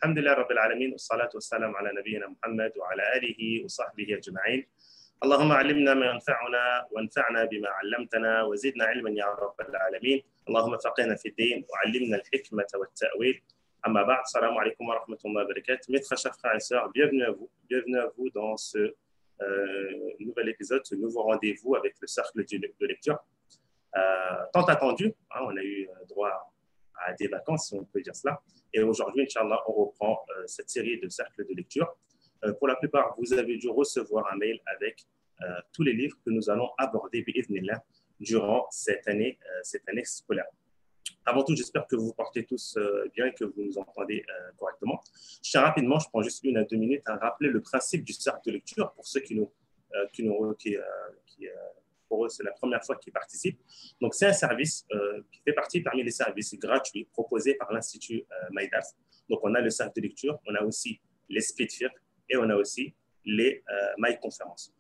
الحمد لله رب العالمين والصلاة والسلام على نبينا محمد وعلى آله وصحبه أجمعين. اللهم علمنا ما ينفعنا وانفعنا بما علمتنا وزدنا علما يا رب العالمين. اللهم فقهنا في الدين وعلمنا الحكمة والتأويل. Amma ba'd, salam alaikum wa rahmatullahi wa barakatuh. Mes très chers frères et sœurs, bienvenue à vous dans ce nouvel épisode, ce nouveau rendez-vous avec le cercle de lecture. Tant attendu, hein, on a eu droit à des vacances, si on peut dire cela. Et aujourd'hui, Inch'Allah, on reprend cette série de cercles de lecture. Pour la plupart, vous avez dû recevoir un mail avec tous les livres que nous allons aborder bi'idhnillah durant cette année scolaire. Avant tout, j'espère que vous vous portez tous bien et que vous nous entendez correctement. Je tiens rapidement, je prends juste 1 à 2 minutes à rappeler le principe du cercle de lecture pour ceux pour eux, c'est la première fois qu'ils participent. Donc, c'est un service qui fait partie parmi les services gratuits proposés par l'Institut Maïdars. Donc, on a le cercle de lecture, on a aussi les split fiqh et on a aussi les maï-conférences.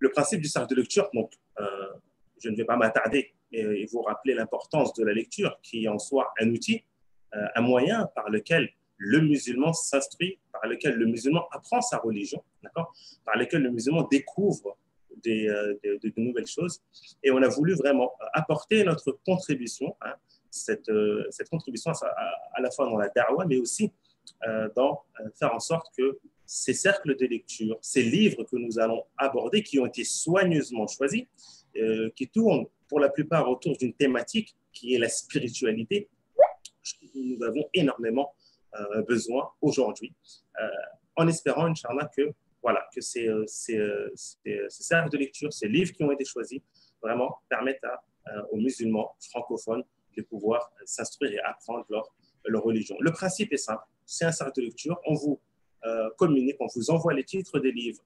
Le principe du cercle de lecture, donc, je ne vais pas m'attarder et vous rappeler l'importance de la lecture qui est en soi un outil, un moyen par lequel le musulman s'instruit, par lequel le musulman apprend sa religion, d'accord, par lequel le musulman découvre de nouvelles choses. Et on a voulu vraiment apporter notre contribution, hein, cette contribution à la fois dans la da'wah, mais aussi dans faire en sorte que ces cercles de lecture, ces livres que nous allons aborder, qui ont été soigneusement choisis, qui tournent pour la plupart autour d'une thématique qui est la spiritualité, nous avons énormément besoin aujourd'hui, en espérant, Inch'Allah, que ces cercles de lecture, ces livres qui ont été choisis, vraiment permettent aux musulmans francophones de pouvoir s'instruire et apprendre leur religion. Le principe est simple, c'est un cercle de lecture, on vous communique, on vous envoie les titres des livres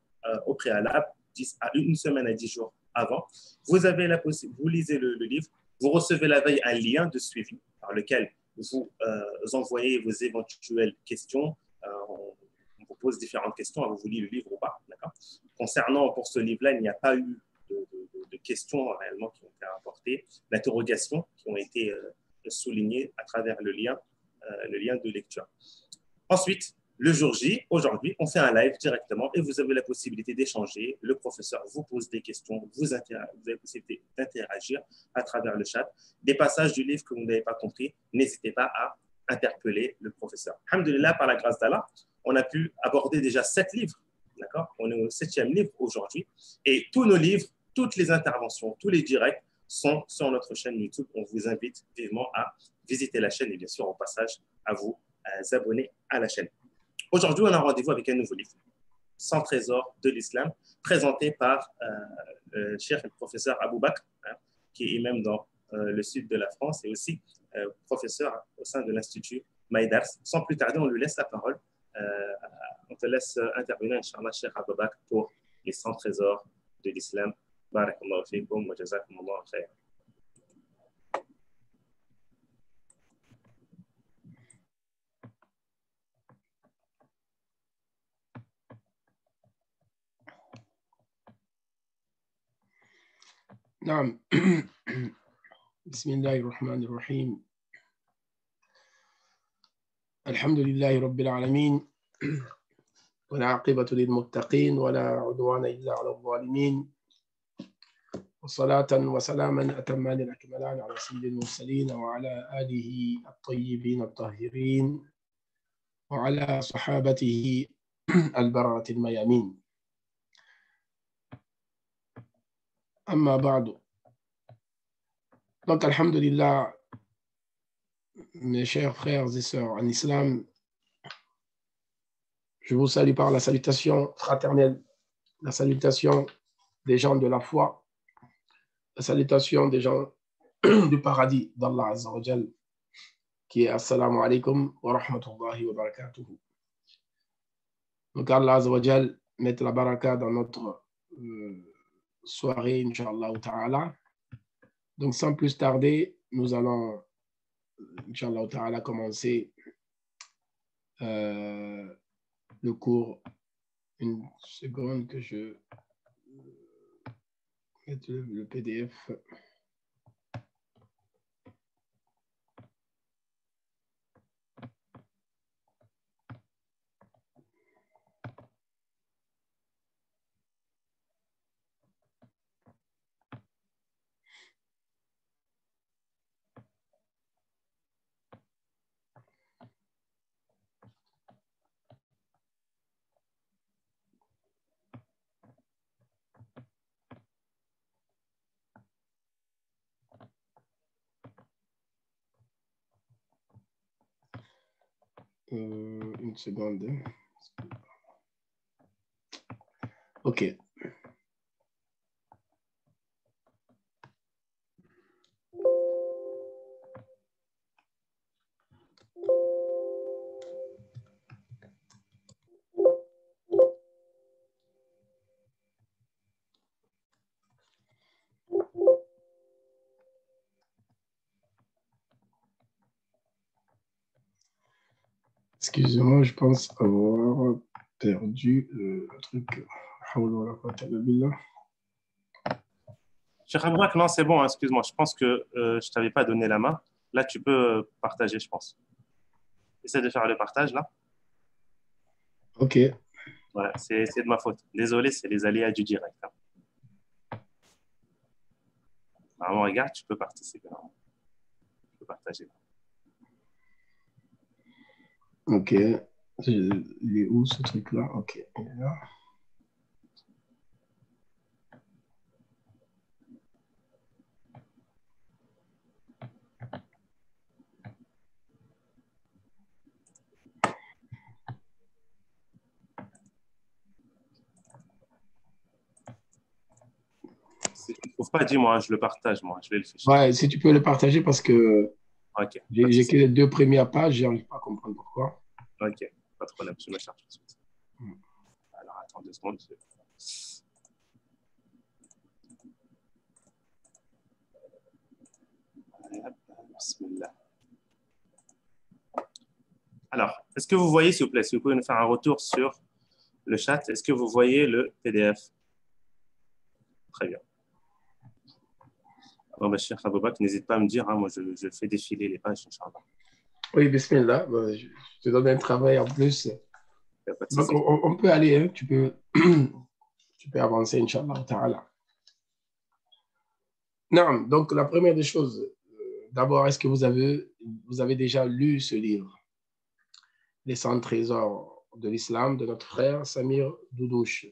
au préalable, 1 semaine à 10 jours avant. Vous avez la possibilité, vous lisez le livre, vous recevez la veille un lien de suivi par lequel vous envoyez vos éventuelles questions. On vous pose différentes questions, vous lisez le livre ou pas. Concernant, pour ce livre-là, il n'y a pas eu de questions réellement qui ont été apportées, d'interrogations qui ont été soulignées à travers le lien de lecture. Ensuite, le jour J, aujourd'hui, on fait un live directement et vous avez la possibilité d'échanger. Le professeur vous pose des questions, vous avez la possibilité d'interagir à travers le chat. Des passages du livre que vous n'avez pas compris, n'hésitez pas à interpeller le professeur. Alhamdulillah, par la grâce d'Allah, on a pu aborder déjà 7 livres. D'accord ? On est au 7e livre aujourd'hui. Et tous nos livres, toutes les interventions, tous les directs sont sur notre chaîne YouTube. On vous invite vivement à visiter la chaîne et bien sûr, au passage, à vous abonner à la chaîne. Aujourd'hui, on a rendez-vous avec un nouveau livre, 100 trésors de l'islam, présenté par le cheikh et le professeur Abou Bakr, hein, qui est imam dans le sud de la France et aussi professeur au sein de l'Institut Maïdars. Sans plus tarder, on lui laisse la parole. On te laisse intervenir, Inch'Allah, cheikh Abou Bakr, pour les 100 trésors de l'islam. Barakallahu fikum wa jazakumullahu khayran. نعم بسم الله الرحمن الرحيم الحمد لله رب العالمين والعاقبة للمتقين ولا عدوان إلا على الظالمين وصلاة وسلاما أتمان الأكملان على سيد المرسلين وعلى آله الطيبين الطاهرين وعلى صحابته البررة الميامين. Amma ba'du. Donc, alhamdulillah, mes chers frères et sœurs en islam, je vous salue par la salutation fraternelle, la salutation des gens de la foi, la salutation des gens du paradis d'Allah Azza wa Jal, qui est Assalamu alaikum wa rahmatullahi wa barakatuhu. Donc, Allah Azza wa Jal mette la baraka dans notre soirée, Inch'Allah ta'ala. Donc, sans plus tarder, nous allons, Inch'Allah ta'ala, commencer le cours. Une seconde que je mette le PDF. Une seconde. OK. Excusez-moi, je pense avoir perdu le truc. Cheikh Abourak, non, c'est bon, hein, excuse-moi. Je pense que je ne t'avais pas donné la main. Là, tu peux partager, je pense. Essaie de faire le partage, là. OK. Voilà, c'est de ma faute. Désolé, c'est les aléas du direct. Hein. Normalement, regarde, tu peux participer. Tu peux partager. OK. Il est où ce truc-là? OK. Là. Si tu ne trouves pas, dis-moi, je le partage, moi. Je vais le fichier. Ouais, si tu peux le partager parce que Ok. j'ai que les 2 premières pages, je n'arrive pas à comprendre pourquoi. Ok, pas de problème, je me charge tout de suite. Alors, attends 2 secondes. Bismillah. Alors, est-ce que vous voyez, s'il vous plaît, si vous pouvez nous faire un retour sur le chat, est-ce que vous voyez le PDF? Très bien. Bon, ben, Cheikh Aboubac, n'hésite pas à me dire, hein, moi je fais défiler les pages, Inch'Allah. Oui, bismillah. Je te donne un travail en plus. Donc, on peut aller, hein, tu peux avancer, Inch'Allah ta'ala. Non, donc la première des choses, d'abord, est-ce que vous avez déjà lu ce livre, Les 100 trésors de l'islam, de notre frère Samir Doudouche?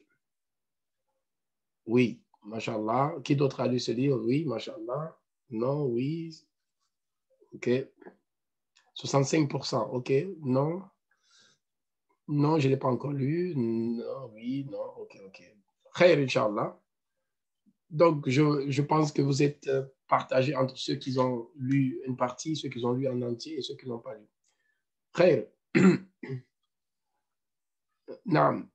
Oui, mashallah. Qui d'autre a lu ce livre? Oui, mashallah. Non, oui. OK. 65%. OK. Non. Non, je ne l'ai pas encore lu. Non, oui, non. OK, OK. Khair, Inch'Allah. Donc, je pense que vous êtes partagés entre ceux qui ont lu une partie, ceux qui ont lu en entier et ceux qui n'ont pas lu. Khair. Naam.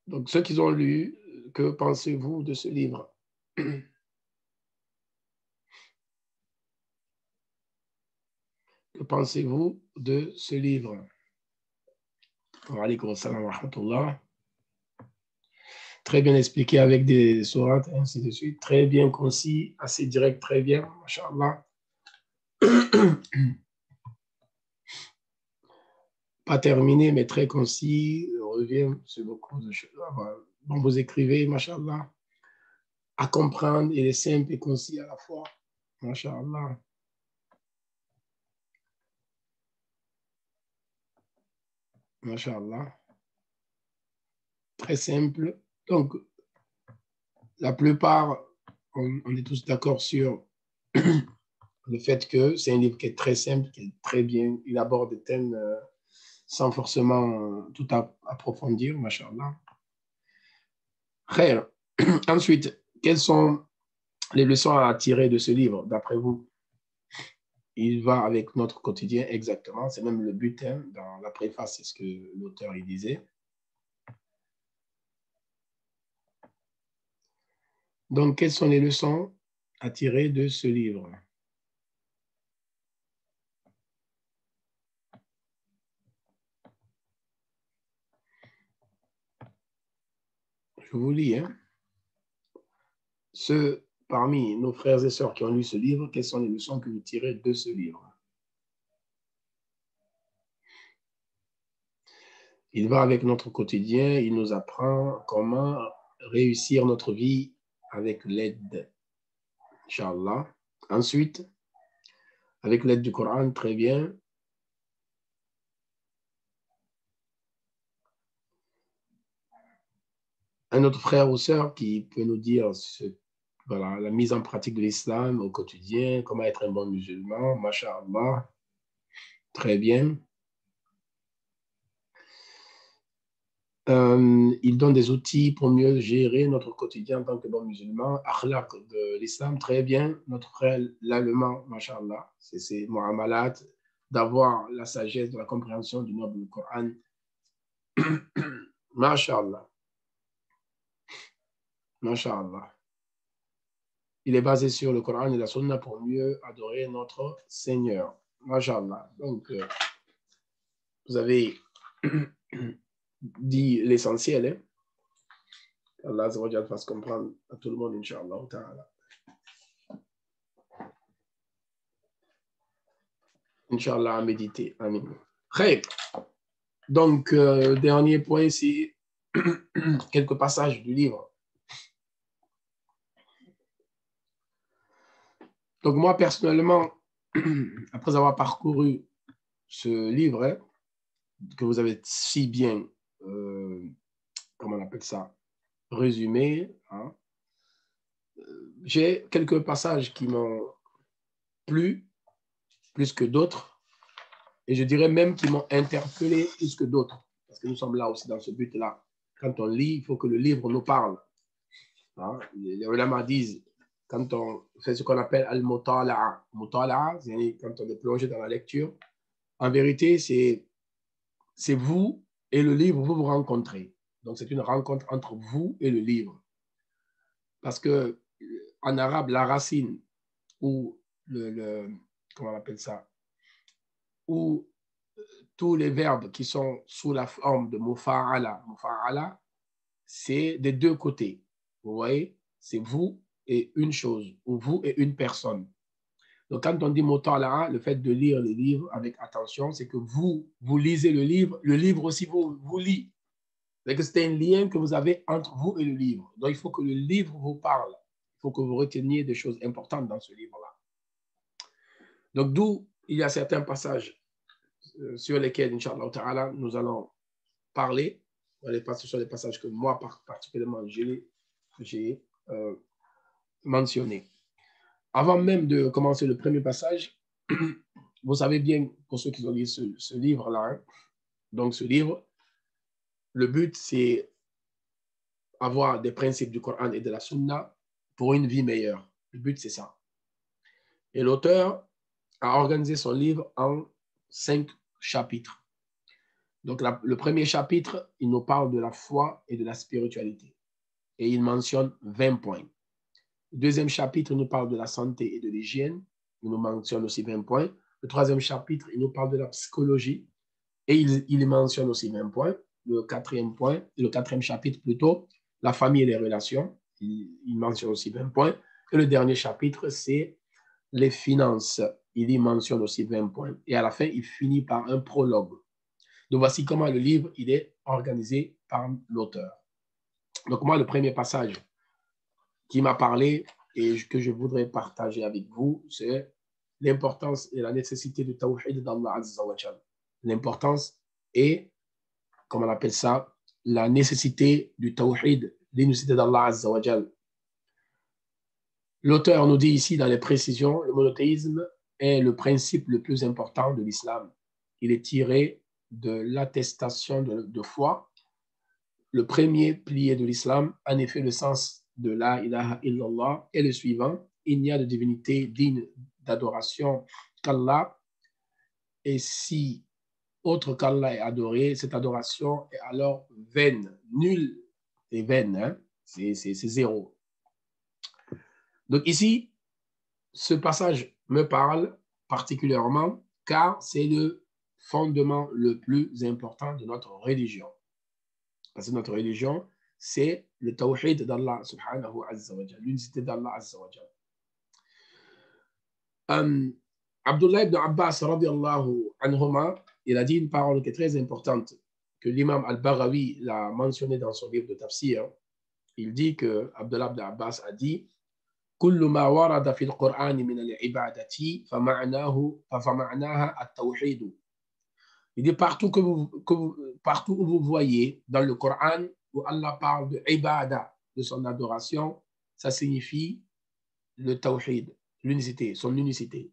Donc, ceux qui ont lu, que pensez-vous de ce livre? Que pensez-vous de ce livre? Wa alaykoum assalam wa rahmatullah. Très bien expliqué avec des sourates, ainsi de suite. Très bien concis, assez direct, très bien, mashallah. Pas terminé, mais très concis. Revient sur beaucoup de choses. Bon, vous écrivez, mashallah, à comprendre, il est simple et concis à la fois. Mashallah. Mashallah. Très simple. Donc, la plupart, on est tous d'accord sur le fait que c'est un livre qui est très simple, qui est très bien. Il aborde des thèmes sans forcément tout approfondir, mashallah. Khair. Ensuite, quelles sont les leçons à tirer de ce livre, d'après vous? Il va avec notre quotidien, exactement. C'est même le but, hein, dans la préface, c'est ce que l'auteur il disait. Donc, quelles sont les leçons à tirer de ce livre? Je vous lis, hein. Ceux parmi nos frères et sœurs qui ont lu ce livre, quelles sont les leçons que vous tirez de ce livre? Il va avec notre quotidien, il nous apprend comment réussir notre vie avec l'aide, Inch'Allah. Ensuite, avec l'aide du Coran, très bien. Un autre frère ou sœur qui peut nous dire voilà, la mise en pratique de l'islam au quotidien, comment être un bon musulman, masha'Allah. Très bien. Il donne des outils pour mieux gérer notre quotidien en tant que bon musulman. Akhlaq de l'islam, très bien. Notre frère, l'allemand, mashallah, c'est muamalat, d'avoir la sagesse de la compréhension du noble Coran. Mashallah. Mashallah. Il est basé sur le Coran et la Sunna pour mieux adorer notre Seigneur. Mashallah. Donc, vous avez dit l'essentiel, hein? Allah Azza wa Jal fasse comprendre à tout le monde, Inch'Allah ta'ala. Inch'Allah, à méditer. Amin. Très. Donc, dernier point, c'est quelques passages du livre. Donc, moi, personnellement, après avoir parcouru ce livre, hein, que vous avez si bien, comment on appelle ça, résumé, hein, j'ai quelques passages qui m'ont plu plus que d'autres, et je dirais même qui m'ont interpellé plus que d'autres, parce que nous sommes là aussi dans ce but-là. Quand on lit, il faut que le livre nous parle. Hein? Les ulama disent, quand on fait ce qu'on appelle al-mutala'a, c'est quand on est plongé dans la lecture, en vérité, c'est vous et le livre, vous vous rencontrez. Donc, c'est une rencontre entre vous et le livre. Parce que en arabe, la racine ou comment on appelle ça, ou tous les verbes qui sont sous la forme de mufa'ala, c'est des deux côtés. Vous voyez, c'est vous et une chose, ou vous et une personne. Donc, quand on dit mutala'a, le fait de lire le livre avec attention, c'est que vous lisez le livre aussi vous lit. C'est un lien que vous avez entre vous et le livre. Donc, il faut que le livre vous parle. Il faut que vous reteniez des choses importantes dans ce livre-là. Donc, d'où il y a certains passages sur lesquels, Inch'Allah ta'ala, nous allons parler. Ce sont les passages que moi, particulièrement, j'ai mentionnés. Avant même de commencer le premier passage, vous savez bien, pour ceux qui ont lu ce livre-là, hein, donc ce livre, le but, c'est avoir des principes du Coran et de la Sunna pour une vie meilleure. Le but, c'est ça. Et l'auteur a organisé son livre en 5 chapitres. Donc, le premier chapitre, il nous parle de la foi et de la spiritualité. Et il mentionne 20 points. Le deuxième chapitre, il nous parle de la santé et de l'hygiène. Il nous mentionne aussi 20 points. Le troisième chapitre, il nous parle de la psychologie. Et il mentionne aussi 20 points. Le quatrième chapitre plutôt, la famille et les relations. Il mentionne aussi 20 points. Et le dernier chapitre, c'est les finances. Il y mentionne aussi 20 points. Et à la fin, il finit par un prologue. Donc, voici comment le livre il est organisé par l'auteur. Donc, moi, le premier passage qui m'a parlé et que je voudrais partager avec vous, c'est l'importance et la nécessité du tawhid d'Allah Azza wa Jal. L'importance et, comment on appelle ça, la nécessité du tawhid, l'unicité d'Allah Azza wa Jal. L'auteur nous dit ici dans les précisions, le monothéisme est le principe le plus important de l'islam. Il est tiré de l'attestation de foi, le premier pilier de l'islam. En effet, le sens de la ilaha illallah est le suivant: il n'y a de divinité digne d'adoration qu'Allah, et si autre qu'Allah est adoré, cette adoration est alors vaine. Nulle est vaine, hein? C'est zéro. Donc ici, ce passage me parle particulièrement car c'est le fondement le plus important de notre religion. Parce que notre religion, c'est le tawhid d'Allah subhanahu azza wa jalla, l'unicité d'Allah azza wa jalla. Abdullah ibn Abbas radiallahu anhuma, il a dit une parole qui est très importante que l'imam al-Baghawi l'a mentionné dans son livre de tafsir. Il dit que Abdullah ibn Abbas a dit كل ما ورد في القرآن من العبادة فمعناها التوحيد. Il dit partout partout où vous voyez dans le Coran où Allah parle de ibada, de son adoration, ça signifie le tawhid, l'unicité, son unicité.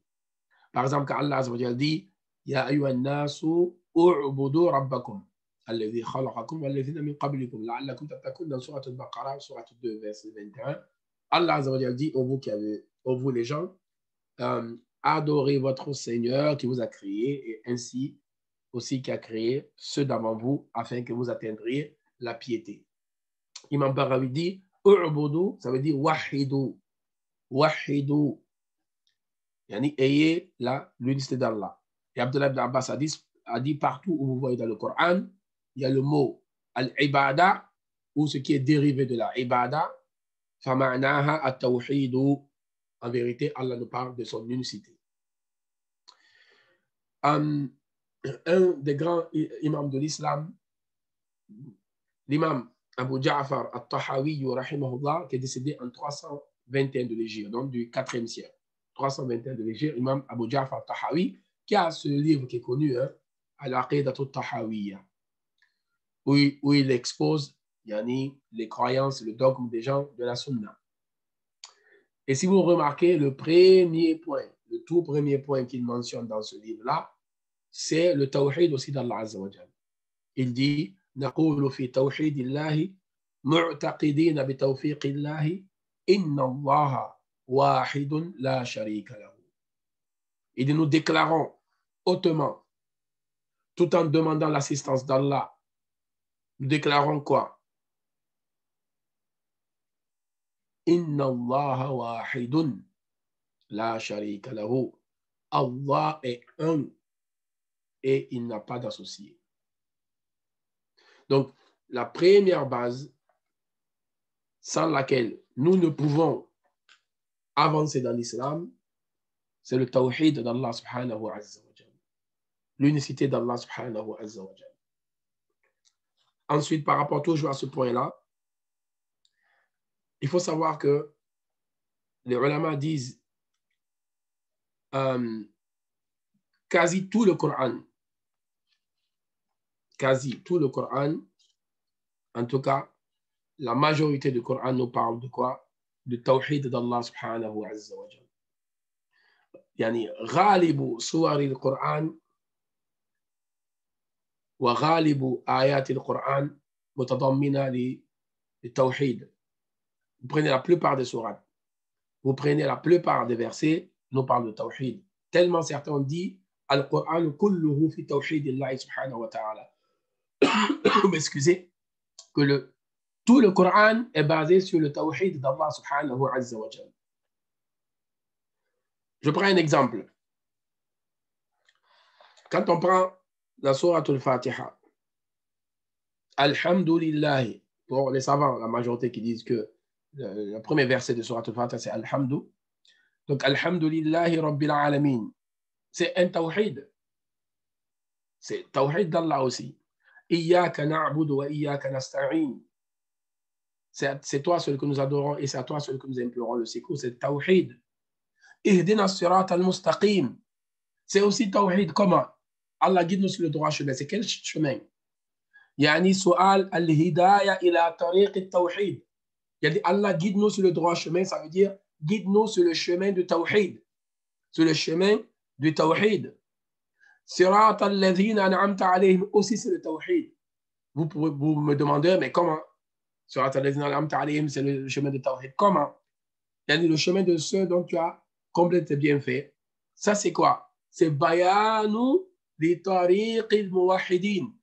Par exemple, quand Allah dit Ya ayyuhan nasu u'budu rabbakum alladhi khalaqakum walladhina min qablikum la'allakum tattaqun dans Surat al-Baqarah, Surat 2, verset 21. Allah Azza wa Jalla dit, ô vous les gens, adorez votre Seigneur qui vous a créé et ainsi aussi qui a créé ceux d'avant vous afin que vous atteindriez la piété. Imam Barawi dit, u'budu, ça veut dire wahidu, wahidu, yani ayez l'unicité d'Allah. Et Abdullah ibn Abbas a dit partout où vous voyez dans le Coran, il y a le mot al-ibada, ou ce qui est dérivé de la ibada, fama'naha at-tawhidu. En vérité, Allah nous parle de son unicité. Un des grands imams de l'islam, l'imam Abu Ja'far al-Tahawi, rahimahullah, qui est décédé en 321 de l'Hégire, donc du 4e siècle. 321 de l'Hégire, imam Abu Ja'far al-Tahawi, qui a ce livre qui est connu, hein, Al-Aqidat al-Tahawiyya, où il expose les croyances, le dogme des gens de la Sunna. Et si vous remarquez, le tout premier point qu'il mentionne dans ce livre-là, c'est le tawhid aussi d'Allah Azza wa Jalla. Il dit, نقول في توحيد الله معتقدين بتوفيق الله إن الله واحد لا شريك له. Il dit, nous déclarons hautement, tout en demandant l'assistance d'Allah, nous déclarons quoi? Inna Allah wahidun la sharika lahu. Allah est un et il n'a pas d'associé. Donc, la première base sans laquelle nous ne pouvons avancer dans l'islam, c'est le tawhid d'Allah subhanahu wa ta'ala. L'unicité d'Allah subhanahu wa ta'ala. Ensuite, par rapport toujours à ce point-là, il faut savoir que les ulama disent quasi tout le Coran, en tout cas, la majorité du Coran nous parle de quoi? Du tawhid d'Allah subhanahu wa ta'ala. يعني غالب سور القرآن وغالب آيات القرآن متضمنة للتوحيد. Vous prenez la plupart des sourates, vous prenez la plupart des versets, nous parlent de tawhid. Tellement certains ont dit Al-Qur'an kulluhu fi tawhidillahi subhanahu wa ta'ala. M'excusez, que tout le Coran est basé sur le tawhid d'Allah subhanahu wa ta'ala. Je prends un exemple. Quand on prend la sourate al-Fatiha, Alhamdulillah, pour les savants, la majorité qui disent que le premier verset de sourate al-Fatiha, c'est Alhamdu. Donc, Alhamdulillahi Rabbil Alamin. C'est un tawhid. C'est tawhid d'Allah aussi. Iyyaka na'budu wa iyyaka nasta'in. C'est toi celui que nous adorons et c'est à toi celui que nous implorons le secours. C'est tawhid. Ihdina as-sirat al-mustaqim. C'est aussi tawhid. Comment? Allah guide-nous sur le droit chemin. C'est quel chemin? Yani su'al al-hidayah ila tariq al-tawhid. Allah guide-nous sur le droit chemin, ça veut dire guide-nous sur le chemin du tawhid. Sur le chemin du tawhid. Sirat al-ladhina an'amta alayhim aussi c'est le tawhid. Vous me demandez, mais comment? Sirat al-ladhina an'amta alayhim, c'est le chemin du tawhid. Comment? Yani le chemin de ceux dont tu as complété bien fait. Ça c'est quoi? C'est bayanu li tariq al-muwahhidin.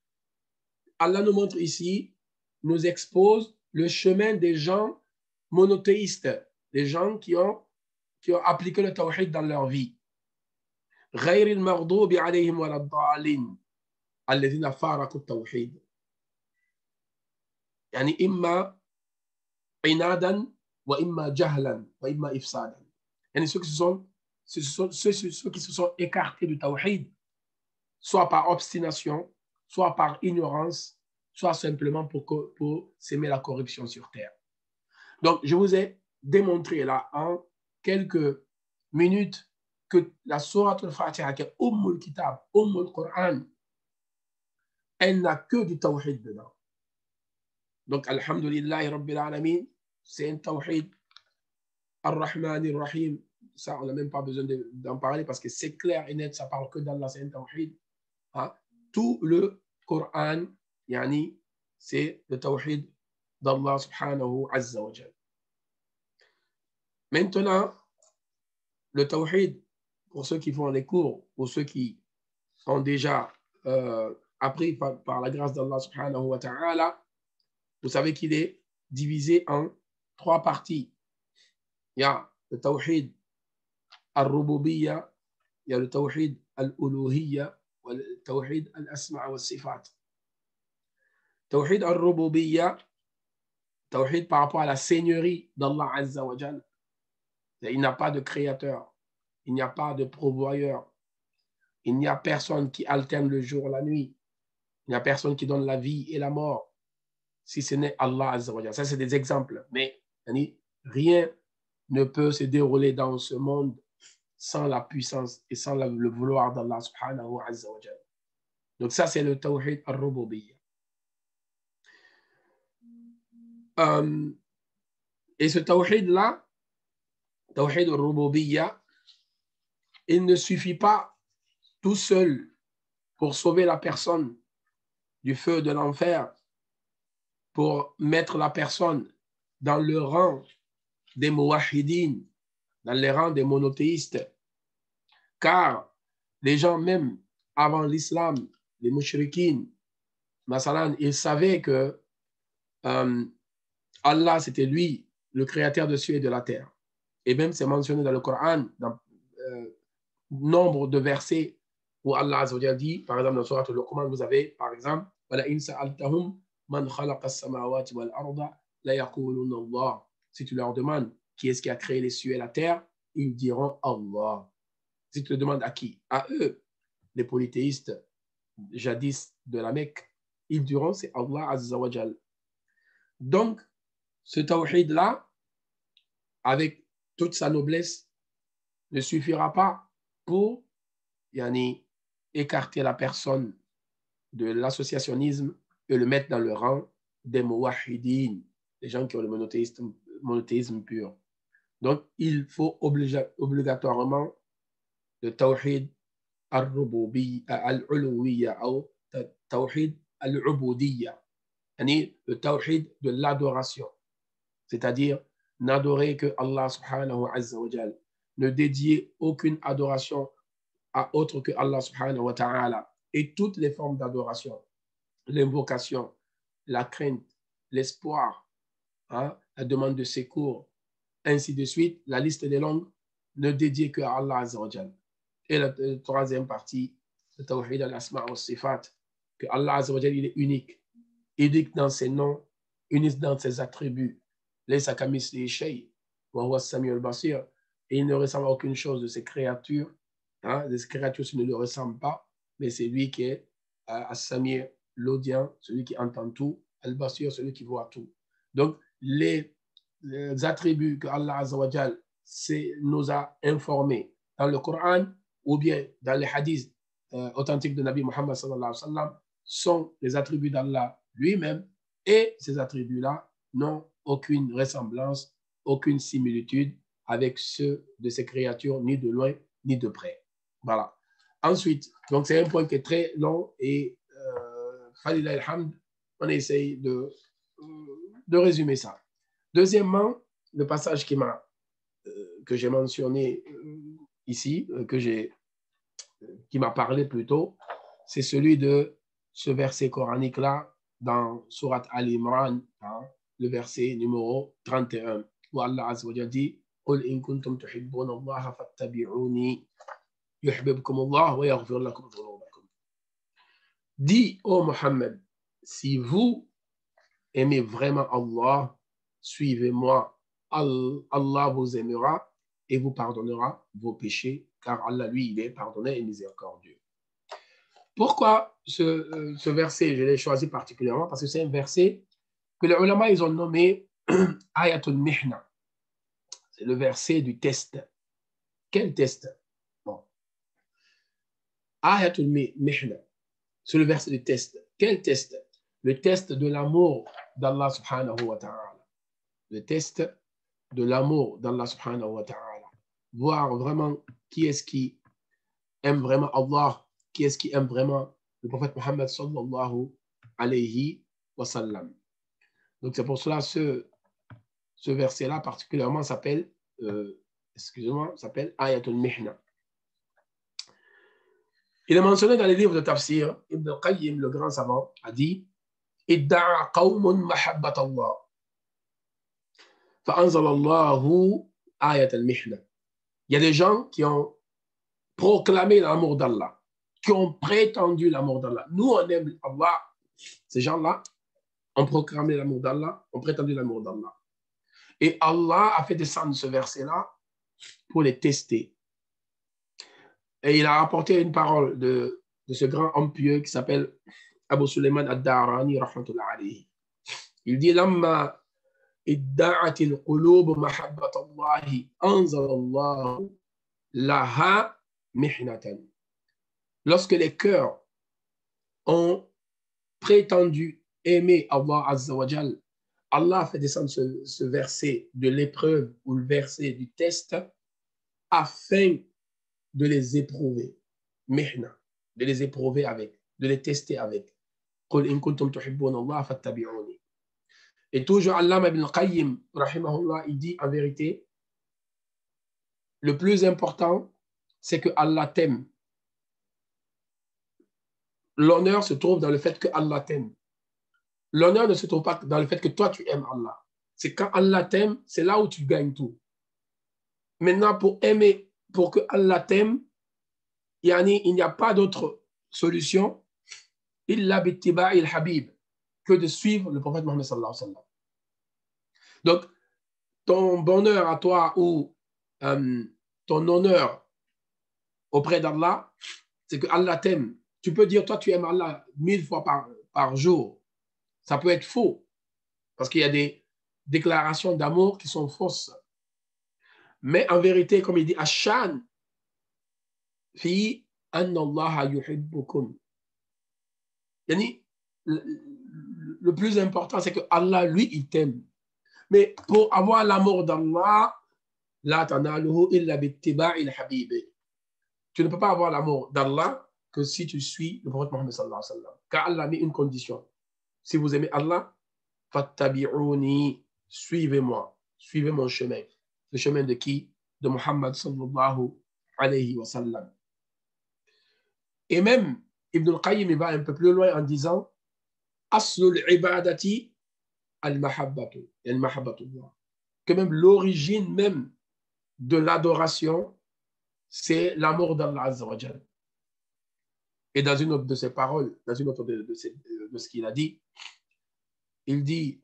Allah nous montre ici, nous expose le chemin des gens monothéistes, des gens qui ont appliqué le tawhid dans leur vie. غير المغضوب عليهم ولا الضالين الذين فارقوا التوحيد. يعني إما عنادا وإما جهلا وإما إفسادا. يعني ceux qui se sont écartés du tawhid, soit par obstination, soit par ignorance, soit simplement pour s'aimer la corruption sur terre. Donc, je vous ai démontré là en quelques minutes que la sourate al-Fatiha, qui est Ummul Kitab, Ummul Qur'an, elle n'a que du tawhid dedans. Donc, Alhamdulillahi Rabbil Alamin, c'est un tawhid. Ar-Rahman Ar-Rahim, ça, on n'a même pas besoin d'en parler parce que c'est clair et net, ça parle que d'Allah, c'est un tawhid. Hein? Tout le Coran, yani, c'est le tawhid d'Allah subhanahu azza wa jal. Maintenant, le tawhid, pour ceux qui font les cours, pour ceux qui ont déjà appris par la grâce d'Allah subhanahu wa ta'ala, vous savez qu'il est divisé en 3 parties. Il y a le tawhid al-rububiyya, il y a le tawhid al-uluhiyya, et le tawhid al-asma' wa sifat. Tawhid al-rububiyya, tawhid par rapport à la seigneurie d'Allah azza wa jal. Il n'y a pas de créateur, il n'y a pas de pourvoyeur, il n'y a personne qui alterne le jour et la nuit, il n'y a personne qui donne la vie et la mort, si ce n'est Allah azza wa jal. Ça, c'est des exemples, mais rien ne peut se dérouler dans ce monde sans la puissance et sans le vouloir d'Allah subhanahu azza wa jal. Donc ça, c'est le tawhid al-rububiyya. Et ce tawhid-là, tawhid al-rububiyya, il ne suffit pas tout seul pour sauver la personne du feu de l'enfer, pour mettre la personne dans le rang des muwahhidin, dans les rangs des monothéistes. Car les gens, même avant l'islam, les mushrikines, masalan, ils savaient que Allah, c'était lui, le créateur de cieux et de la terre. Et même c'est mentionné dans le Coran, dans nombre de versets où Allah Azza wa Jalla dit, par exemple, dans Surat Al-Luqman, vous avez, par exemple, si tu leur demandes qui est-ce qui a créé les cieux et la terre, ils diront Allah. Si tu te demandes à qui? À eux, les polythéistes jadis de la Mecque, ils diront c'est Allah Azza wa Jal. Donc, ce tawhid-là, avec toute sa noblesse, ne suffira pas pour écarter la personne de l'associationnisme et le mettre dans le rang des muwahhidin, les gens qui ont le monothéisme pur. Donc, il faut obligatoirement le tawhid al-uluwiyya ou tawhid al-ubudiyya, le tawhid de l'adoration, c'est-à-dire n'adorer que Allah subhanahu azza wa jal, ne dédier aucune adoration à autre que Allah subhanahu wa ta'ala, et toutes les formes d'adoration, l'invocation, la crainte, l'espoir, la demande de secours, ainsi de suite, la liste est longue, ne dédier que à Allah azza wa jal. Et la troisième partie, le tawhid al-asma' wa sifat, que Allah azza wa jal, il est unique dans ses noms, unique dans ses attributs. Laysa kamithlihi shay' wa huwa as-sami'ul basir. Et il ne ressemble à aucune chose de ces créatures. Ces créatures, ne lui ressemblent pas, mais c'est lui qui est as-sami', l'audient, celui qui entend tout, al-basir, celui qui voit tout. Donc, les attributs que Allah azza wa jal nous a informés dans le Coran ou bien dans les hadiths authentiques de Nabi Muhammad sallallahu alayhi wa sallam sont les attributs d'Allah lui-même, et ces attributs-là n'ont aucune ressemblance, aucune similitude avec ceux de ces créatures, ni de loin, ni de près. Voilà. Ensuite, donc c'est un point qui est très long et Khalil al-Hamd, on essaye de résumer ça. Deuxièmement, le passage que j'ai mentionné ici, qui m'a parlé plus tôt, c'est celui de ce verset coranique-là dans Surat Al-Imran, le verset numéro 31, où Allah Azza wa Jalla dit قُلْ إِن كُنتُمْ تُحِبُّونَ اللَّهَ فَاتَّبِعُونِي يُحْبِبْكُمُ اللَّهُ وَيَغْفِرْ لَكُمْ ذُنُوبَكُمْ. Dis, ô Mohammed, si vous aimez vraiment Allah, suivez-moi, Allah vous aimera et vous pardonnera vos péchés, car Allah, lui, il est pardonneur et miséricordieux. Pourquoi ce verset, je l'ai choisi particulièrement? Parce que c'est un verset que les ulama, ils ont nommé Ayatul Mihna. C'est le verset du test. Quel test? Bon. Ayatul Mihna, c'est le verset du test. Quel test? Le test de l'amour d'Allah subhanahu wa ta'ala. Le test de l'amour d'Allah subhanahu wa ta'ala. voir vraiment qui est-ce qui aime vraiment Allah, qui est-ce qui aime vraiment le prophète Mohammed sallallahu alayhi wa sallam. Donc c'est pour cela ce verset-là particulièrement s'appelle, s'appelle Ayatul Mihna. Il est mentionné dans les livres de tafsir, Ibn al-Qayyim, le grand savant, a dit Idda'a qawmun mahabbat Allah. Fa'anzal Allahu ayat al-mihna. Il y a des gens qui ont proclamé l'amour d'Allah, qui ont prétendu l'amour d'Allah. Nous, on aime Allah. Ces gens-là ont proclamé l'amour d'Allah, ont prétendu l'amour d'Allah. Et Allah a fait descendre ce verset-là pour les tester. Et il a rapporté une parole de ce grand homme pieux qui s'appelle Abu Sulayman ad-Darani, rahmatullah alayhi. Il dit Lamma idda'at al-qulub mahabbat Allah, anzal Allah laha mihnatan. Lorsque les cœurs ont prétendu aimer Allah Azza wa Jal, Allah a fait descendre ce verset de l'épreuve ou le verset du test afin de les éprouver. Mihna, de les éprouver avec, de les tester avec. Qul in kuntum tuhibbuna Allah fattabi'uni. Et toujours Allama ibn al-Qayyim, rahimahullah, il dit en vérité, le plus important, c'est que Allah t'aime. L'honneur se trouve dans le fait que Allah t'aime. L'honneur ne se trouve pas dans le fait que toi, tu aimes Allah. C'est quand Allah t'aime, c'est là où tu gagnes tout. Maintenant, pour aimer, pour que Allah t'aime, il n'y a pas d'autre solution illa bittiba'i al-habib que de suivre le prophète Mohammed sallallahu alayhi wa sallam. Donc, ton bonheur à toi ou ton honneur auprès d'Allah, c'est que Allah t'aime. Tu peux dire, toi, tu aimes Allah 1000 fois par jour. Ça peut être faux, parce qu'il y a des déclarations d'amour qui sont fausses. Mais en vérité, comme il dit, Ashan fi anna Allah yuhibbukum. Le plus important, c'est que Allah, lui, il t'aime. Mais pour avoir l'amour d'Allah, la tanaluhu illa bittiba'il habib. Tu ne peux pas avoir l'amour d'Allah que si tu suis le prophète Mohammed sallallahu alayhi wa sallam. Car Allah a mis une condition. Si vous aimez Allah, fattabi'uni, suivez-moi, suivez mon chemin. Le chemin de qui? De Muhammad sallallahu alayhi wa sallam. Et même Ibn al-Qayyim il va un peu plus loin en disant Aslul ibadati al-mahabbatu, al-mahabbatullah. Que même l'origine même de l'adoration, c'est l'amour d'Allah Azza wa Jal. Et dans une autre de ses paroles, dans une autre de ce qu'il a dit, il dit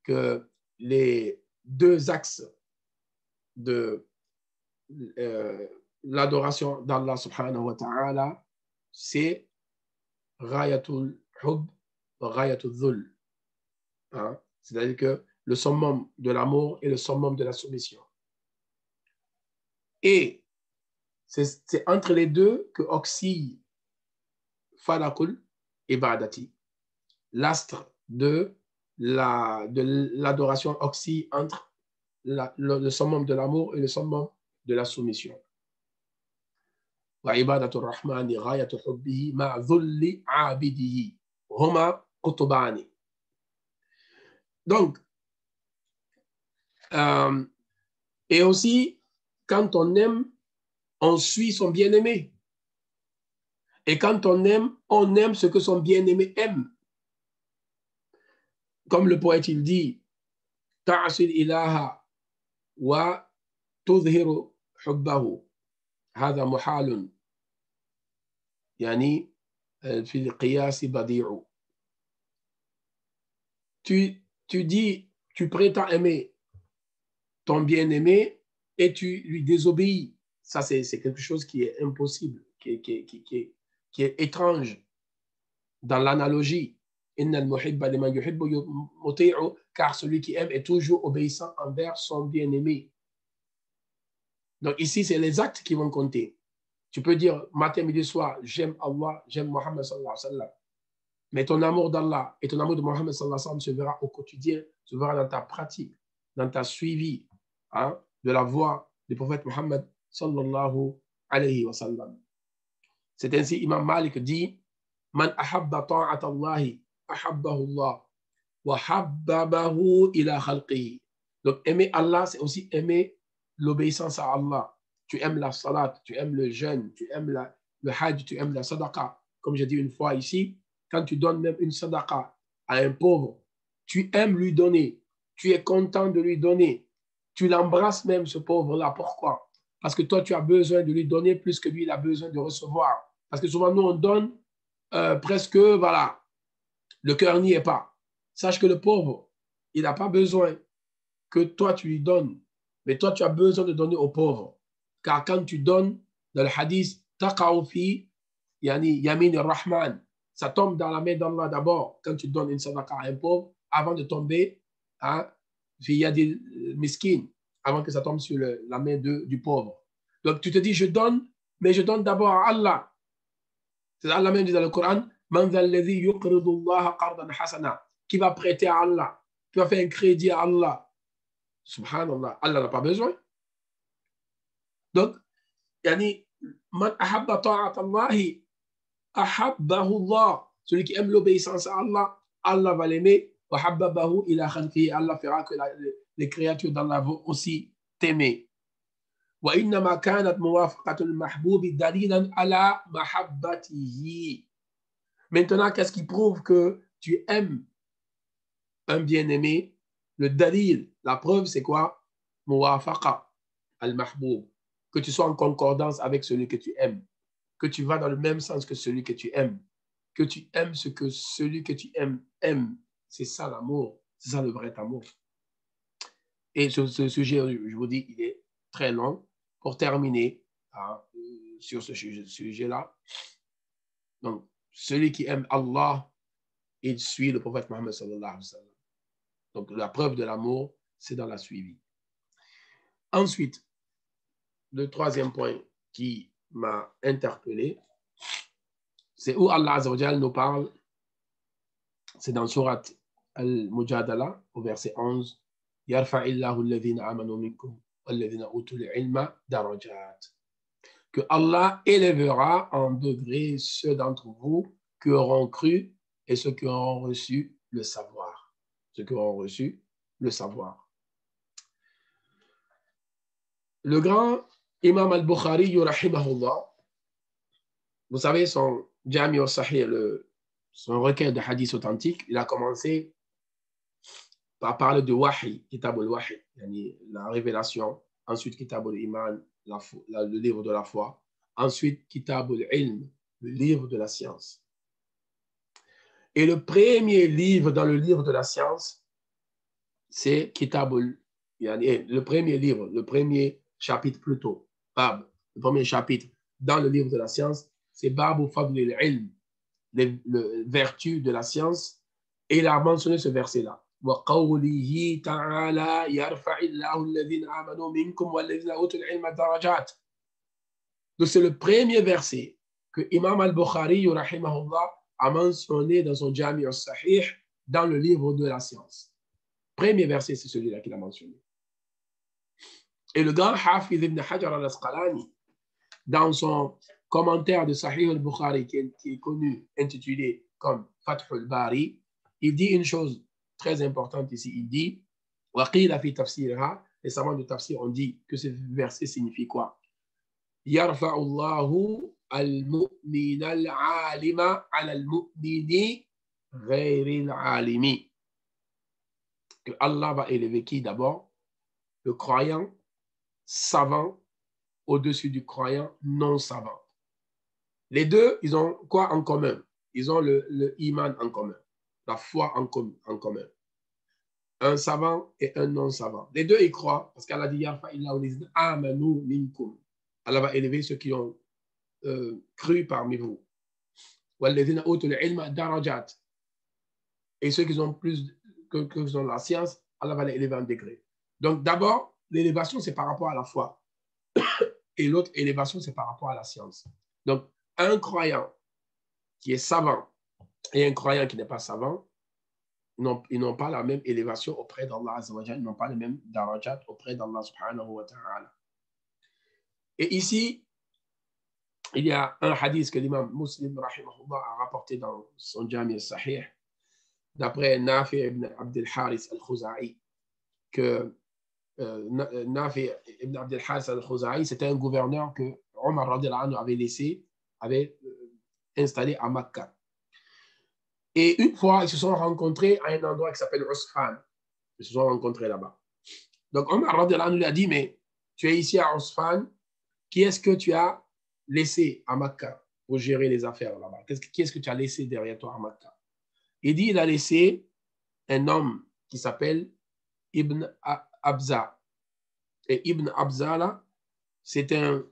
que les deux axes de l'adoration d'Allah subhanahu wa ta'ala, c'est Ghayatul Hub, Ghayatul Dhul. Hein? C'est-à-dire que le summum de l'amour et le summum de la soumission. Et c'est entre les deux que oscille Falakul Ibadati. L'astre de l'adoration oscille entre le summum de l'amour et le summum de la soumission. Wa ibadatul rahmani ghayatu hubbihi ma dhulli abidihi huma kutubani. Donc, et aussi, quand on aime, on suit son bien-aimé. Et quand on aime ce que son bien-aimé aime. Comme le poète, il dit, ta'asil ilaha wa tudhiru hubbahu. هذا محال يعني في القياس بديع. Tu dis, tu prétends aimer ton bien-aimé et tu lui désobéis. Ça, c'est quelque chose qui est impossible, qui est étrange dans l'analogie. Car celui qui aime est toujours obéissant envers son bien-aimé. Donc ici, c'est les actes qui vont compter. Tu peux dire matin, midi, soir, j'aime Allah, j'aime Mohammed sallallahu alayhi wa sallam. Mais ton amour d'Allah et ton amour de Mohammed sallallahu alayhi wa sallam se verra au quotidien, se verra dans ta pratique, dans ta suivi de la voie du prophète Mohammed sallallahu alayhi wa sallam. C'est ainsi, Imam Malik dit, Man ahabba ta'ata Allahi, ahabbahu Allah, wa habbabahu ila khalqihi. Donc, aimer Allah, c'est aussi aimer l'obéissance à Allah. Tu aimes la salat, tu aimes le jeûne, tu aimes le hajj, tu aimes la sadaqa. Comme j'ai dit une fois ici, quand tu donnes même une sadaqa à un pauvre, tu aimes lui donner, tu es content de lui donner, tu l'embrasses même ce pauvre-là. Pourquoi? Parce que toi, tu as besoin de lui donner plus que lui, il a besoin de recevoir. Parce que souvent, nous, on donne presque, voilà, le cœur n'y est pas. Sache que le pauvre, il n'a pas besoin que toi, tu lui donnes. Mais toi, tu as besoin de donner au pauvre. Car quand tu donnes, dans le hadith, taqa'u fi yani yamin ar-Rahman, ça tombe dans la main d'Allah d'abord, quand tu donnes une sadaqa à un pauvre, avant de tomber à fi yadil miskin, avant que ça tombe sur la main du pauvre. Donc, tu te dis, je donne, mais je donne d'abord à Allah. C'est Allah même dit dans le Coran, Man dha alladhi yuqridu Allah qardan hasana, qui va prêter à Allah, qui va faire un crédit à Allah. Subhanallah, Allah n'a pas besoin. Donc, yani, man ahabba ta'at Allahi, ahabbahu Allah. Celui qui aime l'obéissance à Allah, Allah va l'aimer. Wa habbabahu ila khalqihi, Allah fera que les créatures d'Allah vont aussi t'aimer. Wa innama kanat muwafaqatul mahboubi dalilan ala mahabbatihi. Maintenant, qu'est-ce qui prouve que tu aimes un bien-aimé? Le dalil, la preuve, c'est quoi? Muwafaqa al-mahboub. Que tu sois en concordance avec celui que tu aimes. Que tu vas dans le même sens que celui que tu aimes. Que tu aimes ce que celui que tu aimes aime. C'est ça l'amour. C'est ça le vrai amour. Et ce sujet, je vous dis, il est très long. Pour terminer sur ce sujet-là, donc, celui qui aime Allah, il suit le prophète Mohammed sallallahu alayhi wa sallam. Donc, la preuve de l'amour, c'est dans la suivi. Ensuite, le troisième point qui m'a interpellé, c'est où Allah Azza wa Jal nous parle, c'est dans Surat Al-Mujadala, au verset 11, Yarfa'illahu alladhina amanu minkum walladhina utul ilma darajat. Que Allah élèvera en degrés ceux d'entre vous qui auront cru et ceux qui auront reçu le savoir. Ceux qui auront reçu le savoir. Le grand Imam al-Bukhari, rahimahullah, vous savez, son Jami al-Sahih, son recueil de hadiths authentiques, il a commencé par parler de Wahi, Kitab al-Wahi, la révélation, ensuite Kitab al-Iman, le livre de la foi, ensuite Kitab al-Ilm, le livre de la science. Et le premier livre dans le livre de la science, c'est Kitab le premier livre, le premier chapitre plutôt, Bab, le premier chapitre dans le livre de la science, c'est Babu Fadl al-Ilm, les vertus de la science, et il a mentionné ce verset-là. وَقَوْلِهِ تَعَالَى يَرْفَعِ اللَّهُ الَّذِينَ آمَنُوا مِنكُمْ وَالَّذِينَ أُوتُوا الْعِلْمَ دَرَجَاتٍ. Donc c'est le premier verset que Imam al-Bukhari, rahimahullah, a mentionné dans son Jami al-Sahih, dans le livre de la science. Premier verset, c'est celui-là qu'il a mentionné. Et le grand Hafiz ibn Hajar al-Asqalani, dans son commentaire de Sahih al-Bukhari, qui est connu, intitulé comme Fath al-Bari, il dit une chose très importante ici. Il dit, وَقِيلَ فِي تَفْسِيرِهَا, les savants de tafsir ont dit que ce verset signifie quoi? يَرْفَعُ اللَّهُ الْمُؤْمِنَ الْعَالِمَ عَلَى الْمُؤْمِنِ غَيْرِ الْعَالِمِ. Que Allah va élever qui d'abord? Le croyant savant au-dessus du croyant non savant. Les deux, ils ont quoi en commun? Ils ont le iman en commun, la foi en commun. Un savant et un non savant. Les deux, ils croient, parce qu'Allah dit amanu minkum. Allah va élever ceux qui ont cru parmi vous. Et ceux qui ont plus que ont la science, Allah va les élever en degré. Donc d'abord, l'élévation, c'est par rapport à la foi. Et l'autre élévation, c'est par rapport à la science. Donc, un croyant qui est savant et un croyant qui n'est pas savant, ils n'ont pas la même élévation auprès d'Allah Azza wa Jalla, ils n'ont pas les mêmes darajat auprès d'Allah subhanahu wa ta'ala. Et ici, il y a un hadith que l'imam Muslim rahimahullah, a rapporté dans son Jami al-Sahih, d'après Nafi ibn Abd al-Haris al-Khuzai, que Nafi ibn Abd al-Haris al-Khuzai, c'était un gouverneur que Omar radiallahu anhu avait laissé, avait installé à Makkah. Et une fois, ils se sont rencontrés à un endroit qui s'appelle Usfan. Ils se sont rencontrés là-bas. Donc Omar radiallahu anhu lui a dit, mais tu es ici à Usfan, qui est-ce que tu as laissé à Makkah pour gérer les affaires là-bas? Qui est-ce que tu as laissé derrière toi à Makkah? Il dit, il a laissé un homme qui s'appelle Ibn Abza. Et Ibn Abza, là, c'est un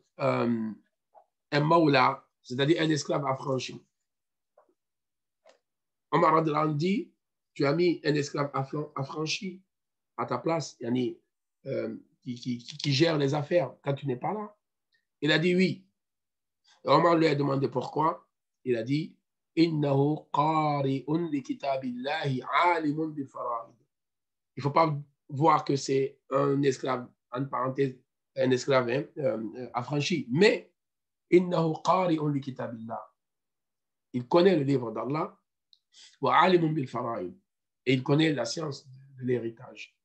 maula, c'est-à-dire un esclave affranchi. Omar radiallahu anhu dit, tu as mis un esclave affranchi à ta place, yani, qui gère les affaires quand tu n'es pas là. Il a dit oui. Et Omar lui a demandé pourquoi. Il a dit, innahu qari'un li kitabillahi alimun bil fara'id. Il ne faut pas voir que c'est un esclave, en parenthèse, un esclave affranchi, mais innahu qari'un li kitabillah. Il connaît le livre d'Allah, wa alimun bil fara'id, et il connaît la science de l'héritage.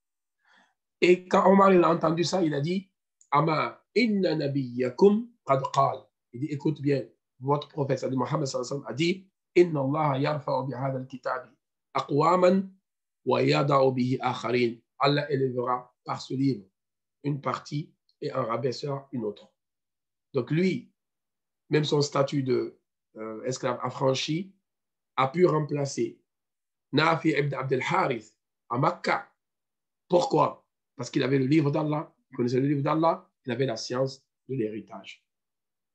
Et quand Omar il a entendu ça, il a dit, ama inna nabiyyakum qad qal. Il dit, écoute bien, votre prophète, c'est-à-dire Mohammed sallallahu alayhi wa sallam, a dit, inna Allah yarfa'u bi hadha al-kitabi aqwaman wa yada'u bihi akharin. Allah élèvera par ce livre une partie et en rabaissera une autre. Donc lui, même son statut de esclave affranchi a pu remplacer Nafi ibn Abd al-Harith à Makkah. Pourquoi? Parce qu'il avait le livre d'Allah, il connaissait le livre d'Allah, il avait la science de l'héritage.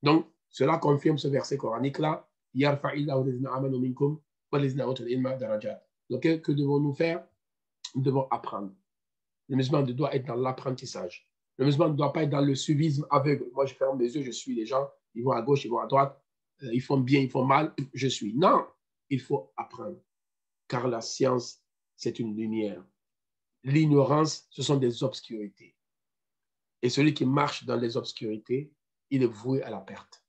Donc, cela confirme ce verset coranique-là. Donc, que devons-nous faire? Nous devons apprendre. Le musulman doit être dans l'apprentissage. Le musulman ne doit pas être dans le suivisme aveugle. Moi, je ferme les yeux, je suis les gens, ils vont à gauche, ils vont à droite, ils font bien, ils font mal, je suis. Non, il faut apprendre. Car la science, c'est une lumière. L'ignorance, ce sont des obscurités. Et celui qui marche dans les obscurités, il est voué à la perte.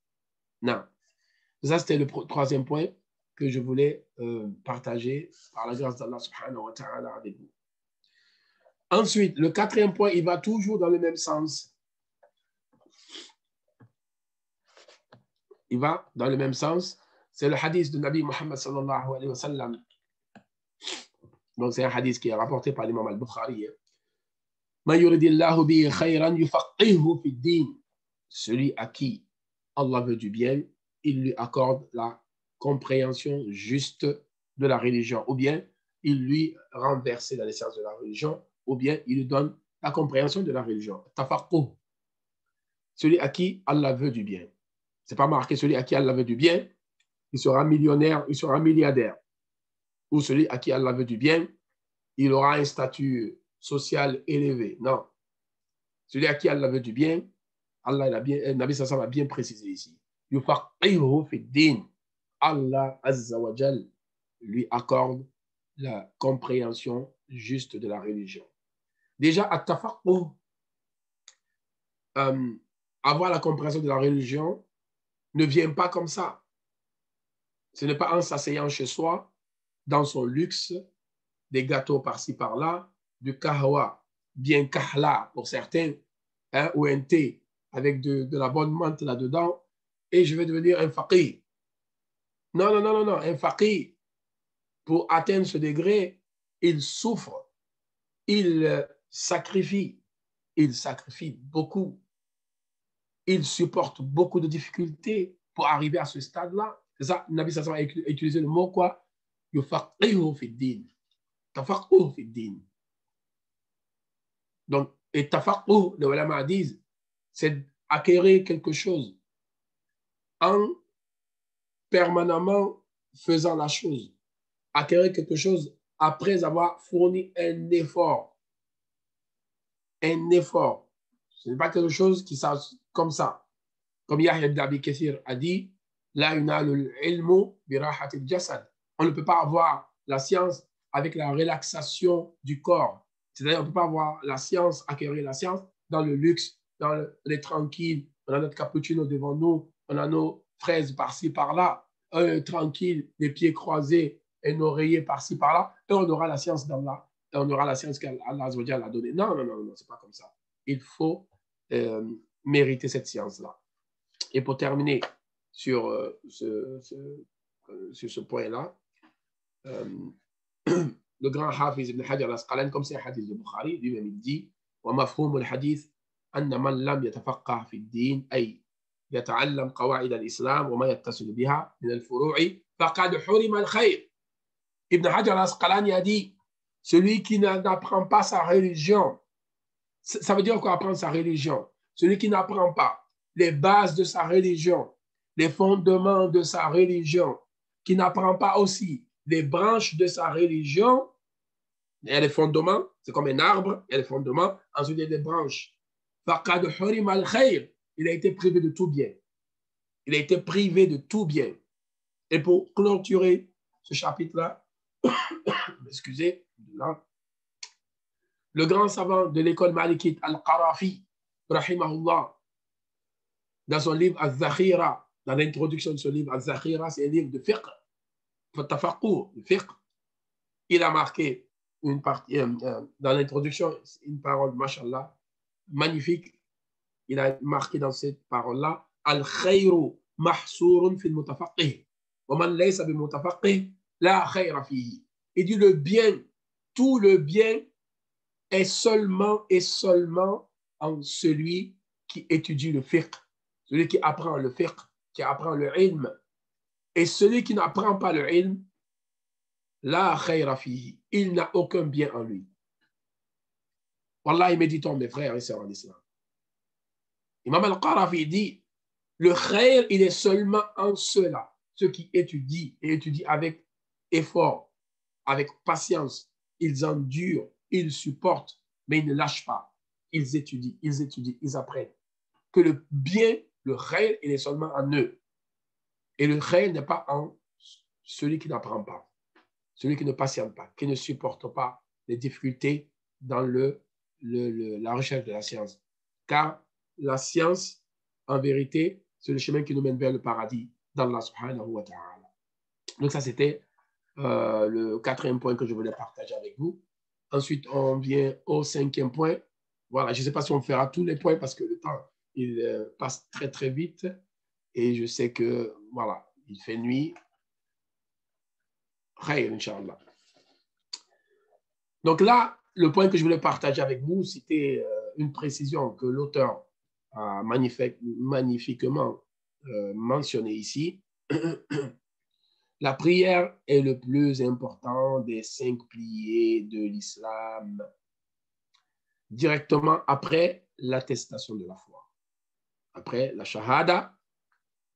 Non. Ça, c'était le troisième point que je voulais partager par la grâce d'Allah subhanahu wa ta'ala avec vous. Ensuite, le quatrième point, il va toujours dans le même sens. Il va dans le même sens. C'est le hadith de Nabi Muhammad sallallahu alayhi wa sallam. Donc, c'est un hadith qui est rapporté par l'imam al-Bukhari. Celui à qui Allah veut du bien, il lui accorde la compréhension juste de la religion. Ou bien, il lui rend verser dans les sciences de la religion, ou bien il lui donne la compréhension de la religion. Tafaqquh. Celui à qui Allah veut du bien. Ce n'est pas marqué celui à qui Allah veut du bien, il sera millionnaire, il sera milliardaire. Ou celui à qui Allah veut du bien, il aura un statut social élevé. Non. Celui à qui Allah veut du bien, Allah, Nabi Sassam a bien précisé ici. Yufaqihu fi din. Allah Azza wa Jal lui accorde la compréhension juste de la religion. Déjà, at-tafaqquh, avoir la compréhension de la religion ne vient pas comme ça. Ce n'est pas en s'asseyant chez soi, dans son luxe, des gâteaux par-ci par-là, du kahwa, bien kahla pour certains, hein, ou un thé avec de la bonne menthe là-dedans, et je vais devenir un faqih. Non, non, non, non, non. Un faqih, pour atteindre ce degré, il souffre, il sacrifie beaucoup, il supporte beaucoup de difficultés pour arriver à ce stade-là. C'est ça, Nabi Sassam a utilisé le mot quoi? Yufaqihu fi din. Tafaqquh fi din. Donc, et tafaqquh, les ulama disent, c'est acquérir quelque chose en permanemment faisant la chose. Acquérir quelque chose après avoir fourni un effort. Un effort. Ce n'est pas quelque chose qui sort comme ça. Comme Yahya ibn Abi Kathir a dit, la yunalu al-ilmu bi rahati al-jasad. On ne peut pas avoir la science avec la relaxation du corps. C'est-à-dire, on ne peut pas avoir la science, acquérir la science dans le luxe, dans les tranquilles, on a notre cappuccino devant nous, on a nos fraises par-ci, par-là, tranquille, les pieds croisés, un oreiller par-ci, par-là, et on aura la science d'Allah, et on aura la science qu'Allah a donnée. Non, non, non, non, c'est pas comme ça. Il faut mériter cette science-là. Et pour terminer sur ce point-là, le grand Hafiz ibn Hajar al-Asqalani, comme c'est un hadith de Bukhari, lui-même il dit ومفهوم الحديث أن من لم يتفقه في الدين أي يتعلم قواعد الإسلام وما يتصل بها من الفروع فقد حرم الخير. Ibn Hajar al-Asqalani a dit celui qui n'apprend pas sa religion, ça veut dire quoi apprendre sa religion? Celui qui n'apprend pas les bases de sa religion, les fondements de sa religion, qui n'apprend pas aussi les branches de sa religion, il y a les fondements, c'est comme un arbre, il y a les fondements, ensuite il y a des branches. Il a été privé de tout bien. Il a été privé de tout bien. Et pour clôturer ce chapitre-là, excusez, là, le grand savant de l'école malikite Al-Qarafi, rahimahullah, dans son livre Al-Zakhira, dans l'introduction de ce livre Al-Zakhira, c'est un livre de fiqh, de fiqh. Il a marqué une partie, dans l'introduction, une parole, mashallah, magnifique. Il a marqué dans cette parole-là, Al-khayru mahsurun fil mutafaqih. Wa man laysa bi mutafaqih, la khayra fihi. Il dit le bien, tout le bien est seulement et seulement en celui qui étudie le fiqh, celui qui apprend le fiqh, qui apprend le ilm. Et celui qui n'apprend pas le ilm, la khayra fihi, il n'a aucun bien en lui. Wallahi, méditons mes frères et sœurs en islam. Imam al-Qarafi dit, le khayr, il est seulement en ceux-là, ceux qui étudient et étudient avec effort, avec patience, ils endurent, ils supportent, mais ils ne lâchent pas. Ils étudient, ils apprennent. Que le bien, le khayr, il est seulement en eux. Et le khayr n'est pas en celui qui n'apprend pas, celui qui ne patiente pas, qui ne supporte pas les difficultés dans la recherche de la science. Car la science, en vérité, c'est le chemin qui nous mène vers le paradis d'Allah subhanahu wa ta'ala. Donc ça, c'était le 4e point que je voulais partager avec vous. Ensuite, on vient au 5e point. Voilà, je ne sais pas si on fera tous les points parce que le temps, il passe très, très vite. Et je sais que, voilà, il fait nuit. Khayr, Inch'Allah. Donc là, le point que je voulais partager avec vous, c'était une précision que l'auteur a magnifiquement mentionné ici. La prière est le plus important des 5 piliers de l'islam, directement après l'attestation de la foi. Après la shahada,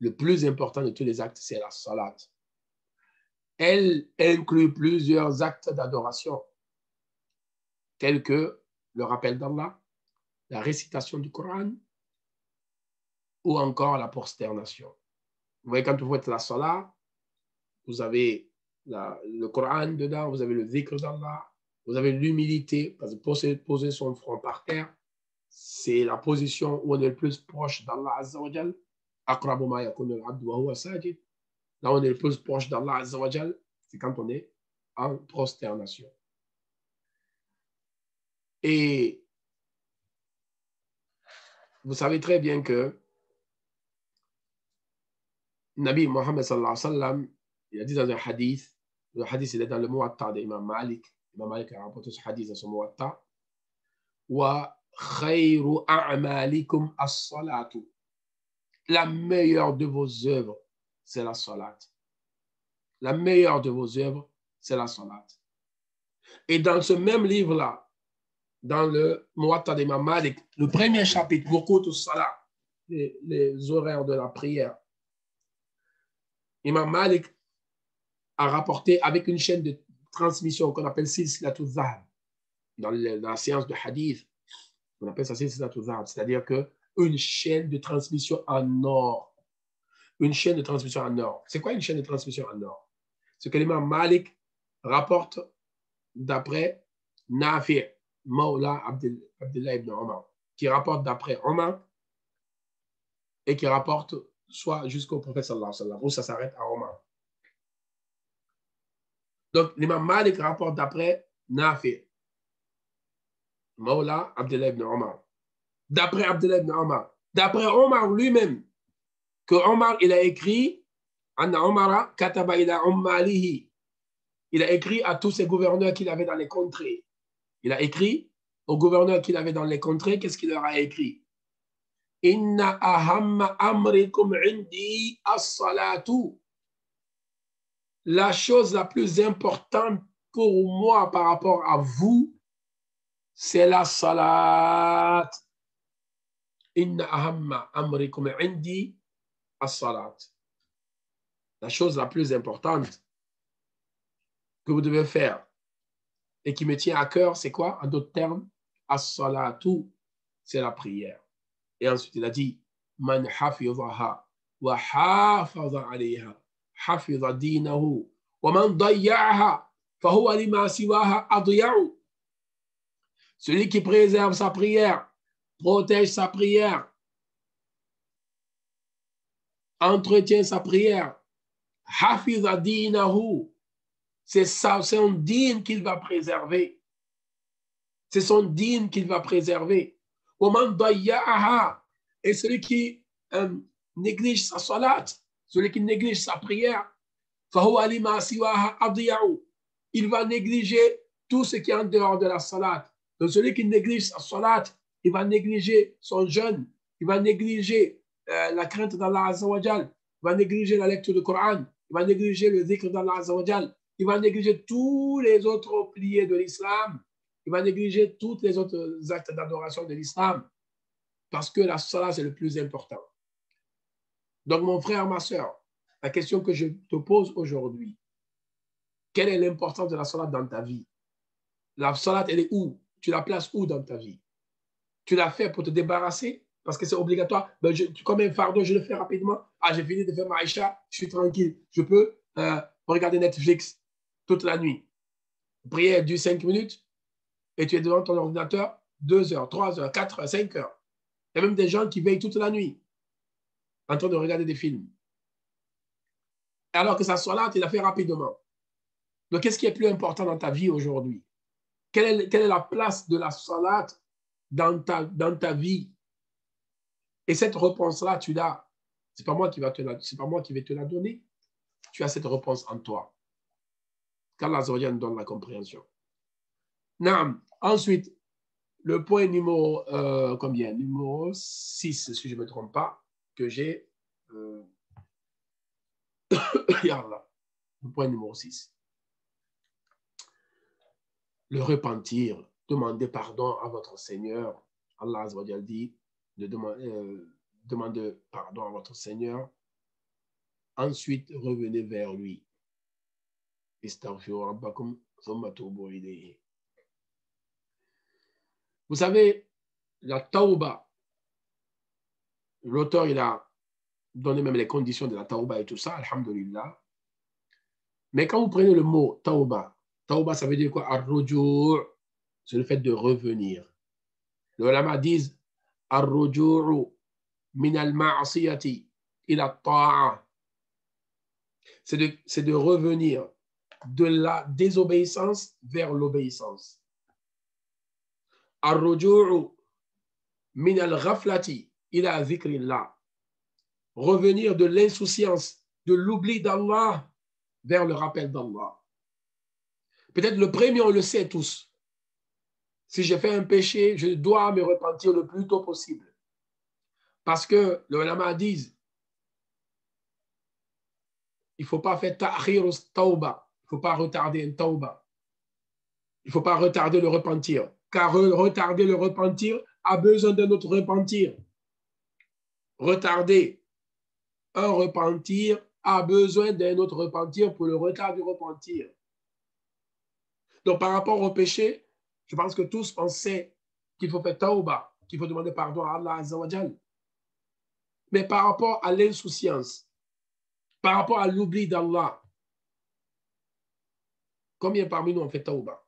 le plus important de tous les actes, c'est la salat. Elle inclut plusieurs actes d'adoration, tels que le rappel d'Allah, la récitation du Coran ou encore la prosternation. Vous voyez, quand vous faites la salat, vous avez le Coran dedans, vous avez le dhikr d'Allah, vous avez l'humilité, parce que poser son front par terre, c'est la position où on est le plus proche d'Allah Azza wa Jal. Aqrabu ma yakunu al-abdu wa huwa sajid. Là, on est le plus proche d'Allah Azza wa Jal, c'est quand on est en prosternation. Et vous savez très bien que Nabi Muhammad sallallahu alayhi wa sallam, il a dit dans un hadith, le hadith il est dans le Muwatta d'Imam Malik. Imam Malik a rapporté ce hadith dans son Muwatta. Wa khayru a'malikum as-salatu. La meilleure de vos œuvres, c'est la salat. La meilleure de vos œuvres, c'est la salat. Et dans ce même livre-là, dans le Muwatta d'Imam Malik, le premier chapitre, Wuqut salat, les horaires de la prière, Imam Malik a rapporté avec une chaîne de transmission qu'on appelle Silsilatu Zahab. Dans la science de hadith, on appelle ça Silsilatu Zahab, c'est-à-dire qu'une chaîne de transmission en or. Une chaîne de transmission en or. C'est quoi une chaîne de transmission en or? Ce que l'imam Malik rapporte d'après Nafi' Mawla Abdullah ibn Omar, qui rapporte d'après Omar, et qui rapporte soit jusqu'au prophète sallallahu alayhi wa sallam, ou ça s'arrête à Omar. Donc, l'imam Malik rapporte d'après Nafi, Mawla Abdullah ibn Omar. D'après Abdullah ibn Omar. D'après Omar lui-même, que Omar, il a écrit, Anna Omara kataba ila ummalihi. Il a écrit à tous ses gouverneurs qu'il avait dans les contrées. Il a écrit aux gouverneurs qu'il avait dans les contrées, qu'est-ce qu'il leur a écrit? Inna ahamma amrikum indi as-salatu. La chose la plus importante pour moi par rapport à vous, c'est la salat. Inna ahamma amrikum indi as-salat. La chose la plus importante que vous devez faire et qui me tient à cœur, c'est quoi? En d'autres termes, as-salatu, c'est la prière. Et ensuite, il a dit, man hafizaha wa hafaza alayha hafiza dinahu wa man dayya'aha fahuwa lima siwaha adya'u. Celui qui préserve sa prière, protège sa prière, entretient sa prière, hafiza dinahu, c'est son dîne qu'il va préserver. C'est son dîne qu'il va préserver. Et celui qui néglige sa salat, celui qui néglige sa prière, il va négliger tout ce qui est en dehors de la salat. Donc celui qui néglige sa salat, il va négliger son jeûne, il va négliger la crainte d'Allah Azza wa Jal, il va négliger la lecture du Coran, il va négliger le dhikr d'Allah Azza wa Jal, il va négliger tous les autres piliers de l'islam, il va négliger tous les autres actes d'adoration de l'islam, parce que la salat, c'est le plus important. Donc, mon frère, ma soeur, la question que je te pose aujourd'hui, quelle est l'importance de la salat dans ta vie? La salat, elle est où? Tu la places où dans ta vie? Tu l'as fait pour te débarrasser? Parce que c'est obligatoire. Ben, comme un fardeau, je le fais rapidement. Ah, j'ai fini de faire ma Aïcha, je suis tranquille. Je peux regarder Netflix toute la nuit. Prière dure 5 minutes et tu es devant ton ordinateur 2 heures, 3 heures, 4 heures, 5 heures. Il y a même des gens qui veillent toute la nuit en train de regarder des films. Alors que sa salat, il a fait rapidement. Donc, qu'est-ce qui est plus important dans ta vie aujourd'hui? Quelle est la place de la salat dans ta vie? Et cette réponse-là, tu l'as. Ce n'est pas moi qui vais te la donner. Tu as cette réponse en toi. Qu'Allah nous donne la compréhension. Naam. Ensuite, le point numéro combien? Numéro 6, si je ne me trompe pas, que j'ai. Le point numéro 6. Le repentir, demander pardon à votre Seigneur. Allah Azza wa Jal dit de demander pardon à votre Seigneur. Ensuite, revenez vers lui. Istaghfiru rabbakum thumma tubu ilayhi. Vous savez, la tauba, l'auteur, il a donné même les conditions de la tauba et tout ça, alhamdulillah. Mais quand vous prenez le mot tauba, tauba, ça veut dire quoi? Ar-ruju', c'est le fait de revenir. Les ulama disent ar-ruju' min al-ma'asiyati ila ta'a. C'est de revenir de la désobéissance vers l'obéissance. Ar-ruju' min al-ghaflati ila dhikrillah. Revenir de l'insouciance, de l'oubli d'Allah vers le rappel d'Allah. Peut-être le premier, on le sait tous. Si j'ai fait un péché, je dois me repentir le plus tôt possible. Parce que les ulama disent, il ne faut pas faire ta'khir tauba, il ne faut pas retarder un tauba. Il ne faut pas retarder le repentir. Car retarder le repentir a besoin d'un autre repentir. Retarder un repentir a besoin d'un autre repentir pour le retard du repentir. Donc, par rapport au péché, je pense que tous, on sait qu'il faut faire tauba, qu'il faut demander pardon à Allah Azza wa Jal. Mais par rapport à l'insouciance, par rapport à l'oubli d'Allah, combien parmi nous on fait tauba?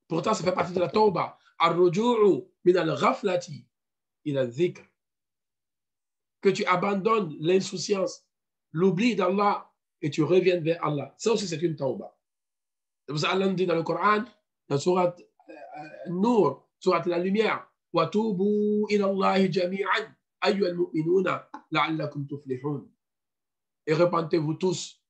Pourtant, ça fait partie de la tauba. Ar-ruju'u min al-ghaflati ila dhikr. que tu abandonnes l'insouciance, l'oubli d'Allah et tu reviennes vers Allah. Ça aussi, c'est une tawbah. C'est pour ça Allah dit dans le Coran, dans Surat Nour, Surat la lumière, وَتُوبُوا إِلَى اللَّهِ جَمِيعًا أَيُّهَا الْمُؤْمِنُونَ لَعَلَّكُمْ تُفْلِحُونَ. Et repentez-vous tous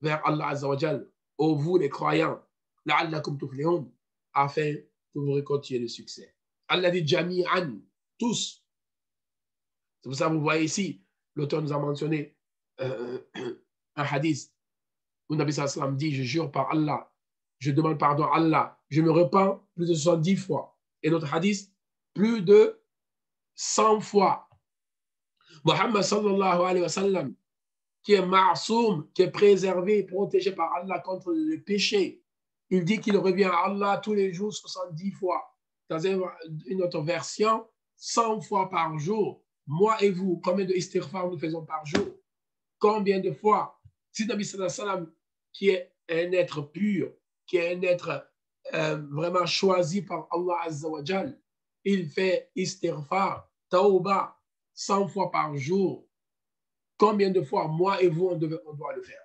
vers Allah Azza wa Jal, ô vous les croyants, لَعَلَّكُمْ تُفْلِحُونَ, afin que vous récoltiez le succès. Allah dit jami'an, tous. C'est pour ça que vous voyez ici, l'auteur nous a mentionné un hadith où Nabi sallallahu alayhi wa sallam dit, je jure par Allah, je demande pardon à Allah, je me repens plus de 70 fois. Et notre hadith, plus de 100 fois. Muhammad sallallahu alayhi wa sallam, qui est ma'soum, qui est préservé, protégé par Allah contre le péché, il dit qu'il revient à Allah tous les jours 70 fois. Dans une autre version, 100 fois par jour. Moi et vous, combien de istighfar nous faisons par jour? Combien de fois? Si Nabi sallallahu alayhi wa sallam, qui est un être pur, qui est un être vraiment choisi par Allah Azza wa Jal, il fait istighfar, tawbah, 100 fois par jour. Combien de fois, moi et vous, on doit le faire?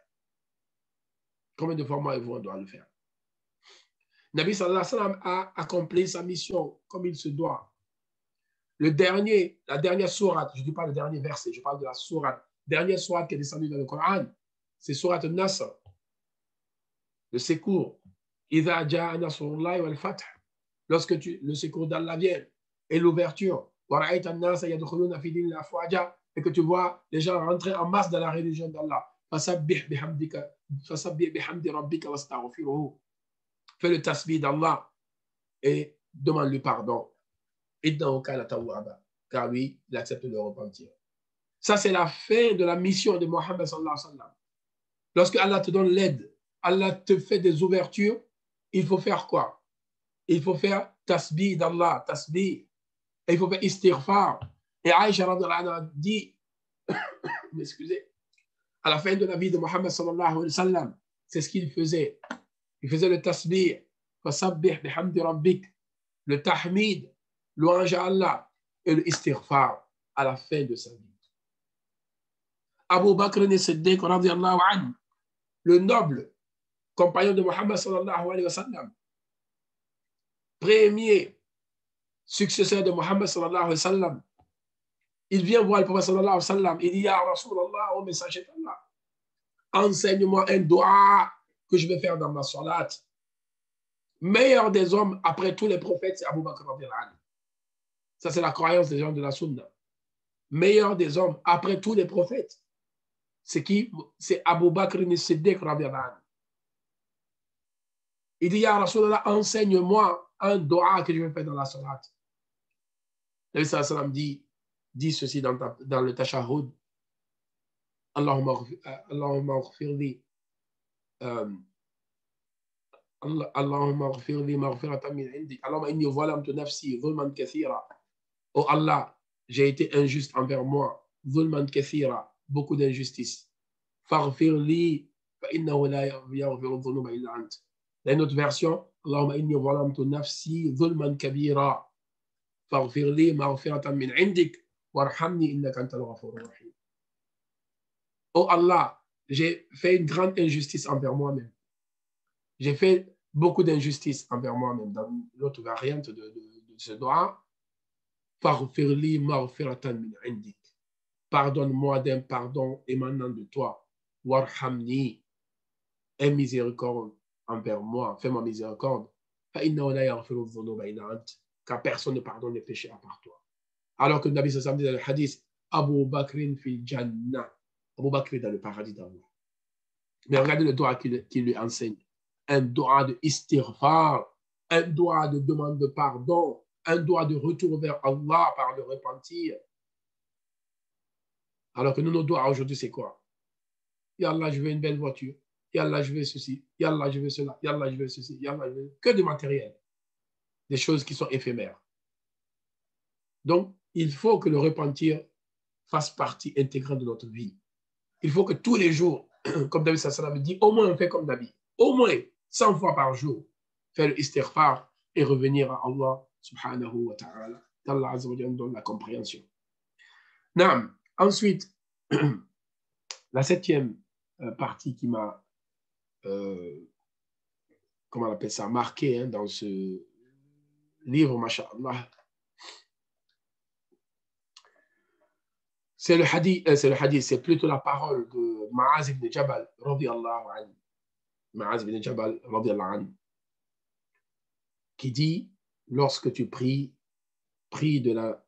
Combien de fois, moi et vous, on doit le faire? Nabi sallallahu alayhi wa sallam a accompli sa mission comme il se doit. La dernière sourate, je ne dis pas le dernier verset, je parle de la sourate. La dernière sourate qui est descendue dans le Coran, c'est sourate Nasr, le secours. Idha ja'a nasrullahi wal fath. Lorsque le secours d'Allah vient et l'ouverture. Wa ra'ayta an-nasa yadkhuluna fi dinillahi afwaja, et que tu vois les gens rentrer en masse dans la religion d'Allah. Fasabbih bihamdi rabbika wastaghfiruhu. Fais le tasbih d'Allah et demande-lui pardon. Car lui, il accepte le repentir. Ça, c'est la fin de la mission de Mohammed sallallahu alayhi wa sallam. Lorsque Allah te donne l'aide, Allah te fait des ouvertures, il faut faire quoi? Il faut faire tasbih d'Allah, tasbih. Et il faut faire istighfar. Et Aïcha dit, excusez, à la fin de la vie de Mohammed sallallahu alayhi wa sallam, c'est ce qu'il faisait. Il faisait le tasbih, fasabbih bihamdi rabbik, le tahmid, louange à Allah, et le istighfar à la fin de sa vie. Abu Bakr as-Siddiq, radiyallahu anhu, le noble compagnon de Mohammed sallallahu alayhi wa sallam, premier successeur de Mohammed sallallahu alayhi wa sallam, il vient voir le prophète sallallahu alayhi wa sallam, il dit, Ya Rasulallah, ô messager d'Allah, enseigne-moi un dua que je vais faire dans ma salat. Meilleur des hommes après tous les prophètes, c'est Abu Bakr radiyallahu anhu. Ça, c'est la croyance des gens de la Sunna. Meilleur des hommes après tous les prophètes. C'est qui? C'est Abu Bakr as-Siddiq radiyallahu anhu. Il dit, Ya Rasulallah, enseigne-moi un dua que je vais faire dans la salat. Le Nabi sallam dit ceci dans le tashahhud. Allahumma ighfirli Allahumma ighfirli maghfiratan min indik. Allahumma inni zalamtu nafsi zulman kathira. Oh Allah, j'ai été injuste envers moi. Zulman kathira, beaucoup d'injustice. Faghfirli fa innahu la yaghfiru dhunuba illa ant. Dans une autre version, Allahumma inni zalamtu nafsi zulman kabira. Faghfirli maghfiratan min indik warhamni innaka antal ghafurur rahim. Oh Allah, j'ai fait une grande injustice envers moi-même. J'ai fait beaucoup d'injustices envers moi-même. Dans l'autre variante de ce doigt, Faghfirli maghfiratan min indik. Pardonne-moi d'un pardon émanant de toi. Warhamni, aie miséricorde envers moi, fais-moi miséricorde. Fa innahu la yaghfiru dhunuba illa ant. Car personne ne pardonne les péchés à part toi. Alors que le Nabi sallallahu alayhi wa sallam dit dans le hadith, Abu Bakrin fil Jannah. Abu Bakr est dans le paradis d'Allah. Mais regardez le doigt qu'il lui enseigne. Un doigt de istighfar, un doigt de demande de pardon, un doigt de retour vers Allah par le repentir. Alors que nous, nos doigts aujourd'hui, c'est quoi? Ya Allah, je veux une belle voiture. Ya Allah, je veux ceci. Ya Allah, je veux cela. Ya Allah, je veux ceci. Ya Allah, je veux... Que du matériel. Des choses qui sont éphémères. Donc, il faut que le repentir fasse partie intégrante de notre vie. Il faut que tous les jours, comme David sallallahu dit, au moins on fait comme David. Au moins 100 fois par jour, faire le istighfar et revenir à Allah subhanahu wa ta'ala. Qu'Allah azza wa jalla donne la compréhension. Non. Ensuite, la 7e partie qui m'a, comment on appelle ça, marqué hein, dans ce livre, masha'Allah, c'est le hadith, c'est plutôt la parole de Ma'az ibn Jabal, radiyallahu anhu. Ma'az ibn Jabal, radiyallahu anhu, qui dit, lorsque tu pries, prie de la